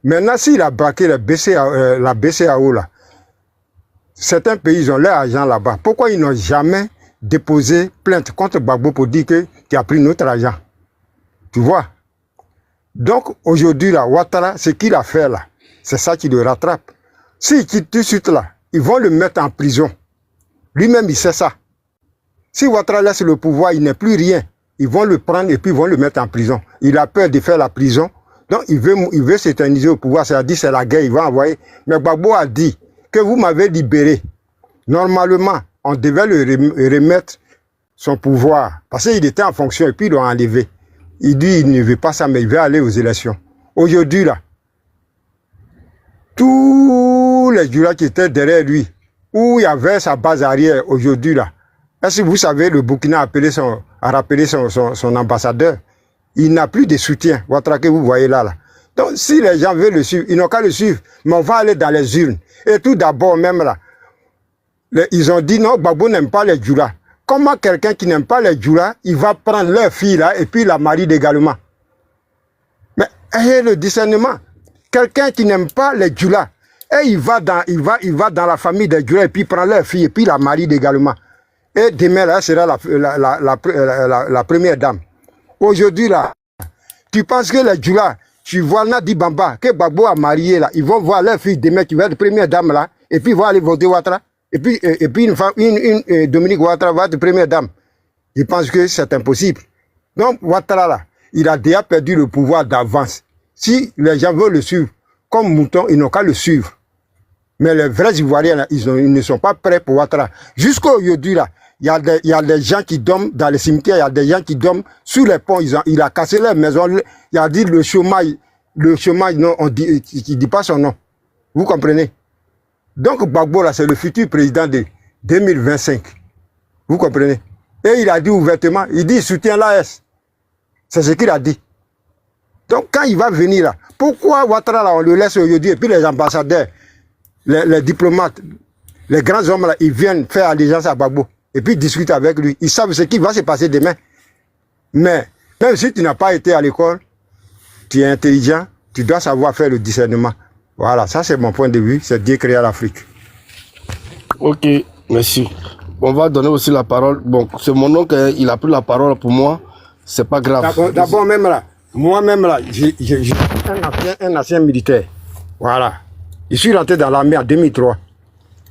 Maintenant, s'il a braqué la BCAO, là, certains pays, ils ont leur argent là-bas. Pourquoi ils n'ont jamais déposé plainte contre Gbagbo pour dire que tu as pris notre argent? Tu vois? Donc, aujourd'hui, là, Ouattara, ce qu'il a fait là, c'est ça qui le rattrape. S'il quitte tout de suite là, ils vont le mettre en prison. Lui-même, il sait ça. Si Ouattara laisse le pouvoir, il n'est plus rien. Ils vont le prendre et puis ils vont le mettre en prison. Il a peur de faire la prison. Donc, il veut s'éterniser au pouvoir. C'est-à-dire, c'est la guerre, il va envoyer. Mais Gbagbo a dit que vous m'avez libéré. Normalement, on devait le remettre son pouvoir. Parce qu'il était en fonction et puis ils l'ont enlevé. Il dit il ne veut pas ça, mais il veut aller aux élections. Aujourd'hui, là, tous les Djoula qui étaient derrière lui, où il y avait sa base arrière, aujourd'hui, là, est-ce que vous savez, le Burkina a rappelé son ambassadeur? Il n'a plus de soutien, Ouattara que vous voyez là. Donc, si les gens veulent le suivre, ils n'ont qu'à le suivre. Mais on va aller dans les urnes. Et tout d'abord, même là, ils ont dit non, Gbagbo n'aime pas les Djoula. Comment quelqu'un qui n'aime pas les Djoula, il va prendre leur fille là et puis la marie également? Mais ayez le discernement. Quelqu'un qui n'aime pas les Djoula, et il va dans la famille des Djoula et puis prend leur fille et puis la marie également. Et demain là, sera la première dame. Aujourd'hui là, tu penses que les Djoula, tu vois Nadi Bamba, que Gbagbo a marié là, ils vont voir leur fille demain qui va être première dame là, et puis ils vont aller voter Ouattara. Et puis une Dominique Ouattara va être première dame. Ils pensent que c'est impossible. Donc, Ouattara, là, il a déjà perdu le pouvoir d'avance. Si les gens veulent le suivre, comme mouton, ils n'ont qu'à le suivre. Mais les vrais Ivoiriens, là, ils ne sont pas prêts pour Ouattara. Jusqu'à aujourd'hui, là, il y a des gens qui dorment dans les cimetières, il y a des gens qui dorment sous les ponts. Il a cassé leurs maisons. Il a dit le chômage, non, il dit pas son nom. Vous comprenez? Donc, Gbagbo, là, c'est le futur président de 2025. Vous comprenez? Et il a dit ouvertement, il dit, il soutient l'AS. C'est ce qu'il a dit. Donc, quand il va venir là, pourquoi Ouattara, là, on le laisse aujourd'hui, et puis les ambassadeurs, les diplomates, les grands hommes, là, ils viennent faire allégeance à Gbagbo, et puis discuter avec lui. Ils savent ce qui va se passer demain. Mais, même si tu n'as pas été à l'école, tu es intelligent, tu dois savoir faire le discernement. Voilà, ça c'est mon point de vue, c'est Dieu créa l'Afrique. Ok, merci. On va donner aussi la parole. Bon, c'est mon oncle, il a pris la parole pour moi. C'est pas grave. D'abord, même là, moi-même là, j'ai un ancien militaire. Voilà. Je suis rentré dans l'armée en 2003.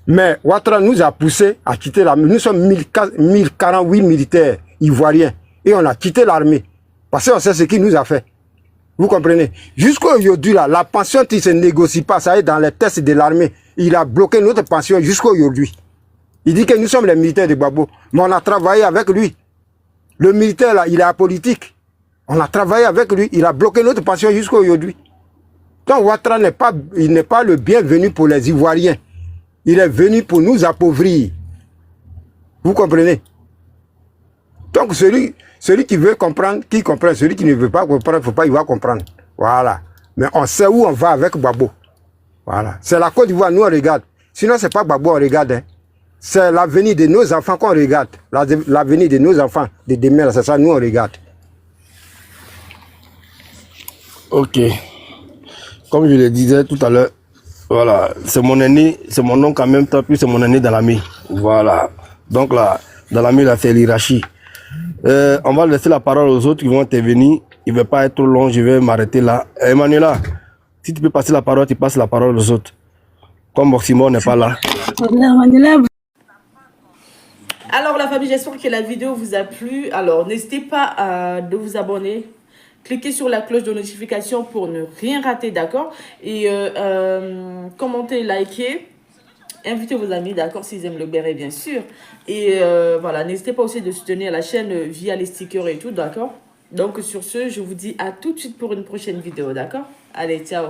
Mais Ouattara nous a poussé à quitter l'armée. Nous sommes 1048 militaires ivoiriens. Et on a quitté l'armée. Parce qu'on sait ce qu'il nous a fait. Vous comprenez? Jusqu'à aujourd'hui, là, la pension qui ne se négocie pas, ça est dans les tests de l'armée. Il a bloqué notre pension jusqu'à aujourd'hui. Il dit que nous sommes les militaires de Gbagbo. Mais on a travaillé avec lui. Le militaire, là, il est apolitique. On a travaillé avec lui. Il a bloqué notre pension jusqu'à aujourd'hui. Donc Ouattara n'est pas le bienvenu pour les Ivoiriens. Il est venu pour nous appauvrir. Vous comprenez? Donc celui qui veut comprendre, qui comprend. Celui qui ne veut pas comprendre, il va comprendre. Voilà. Mais on sait où on va avec Gbagbo. Voilà. C'est la Côte d'Ivoire, nous on regarde. Sinon, c'est pas Gbagbo on regarde. Hein. C'est l'avenir de nos enfants qu'on regarde. L'avenir de nos enfants de demain, c'est ça, nous on regarde. Ok. Comme je le disais tout à l'heure, voilà, c'est mon aîné, c'est mon oncle en même temps, puis c'est mon aîné dans l'ami. Voilà. Donc là, dans l'ami, là, c'est l'hierarchie. On va laisser la parole aux autres qui vont intervenir. Il ne va pas être trop long, je vais m'arrêter là. Emmanuela, si tu peux passer la parole, tu passes la parole aux autres. Comme Moximo n'est pas là. Alors la famille, j'espère que la vidéo vous a plu. Alors n'hésitez pas de vous abonner. Cliquez sur la cloche de notification pour ne rien rater, d'accord? Et commentez, likez. Invitez vos amis, d'accord, s'ils aiment le béret, bien sûr. Et voilà, n'hésitez pas aussi de soutenir la chaîne via les stickers et tout, d'accord? Donc sur ce, je vous dis à tout de suite pour une prochaine vidéo, d'accord? Allez, ciao!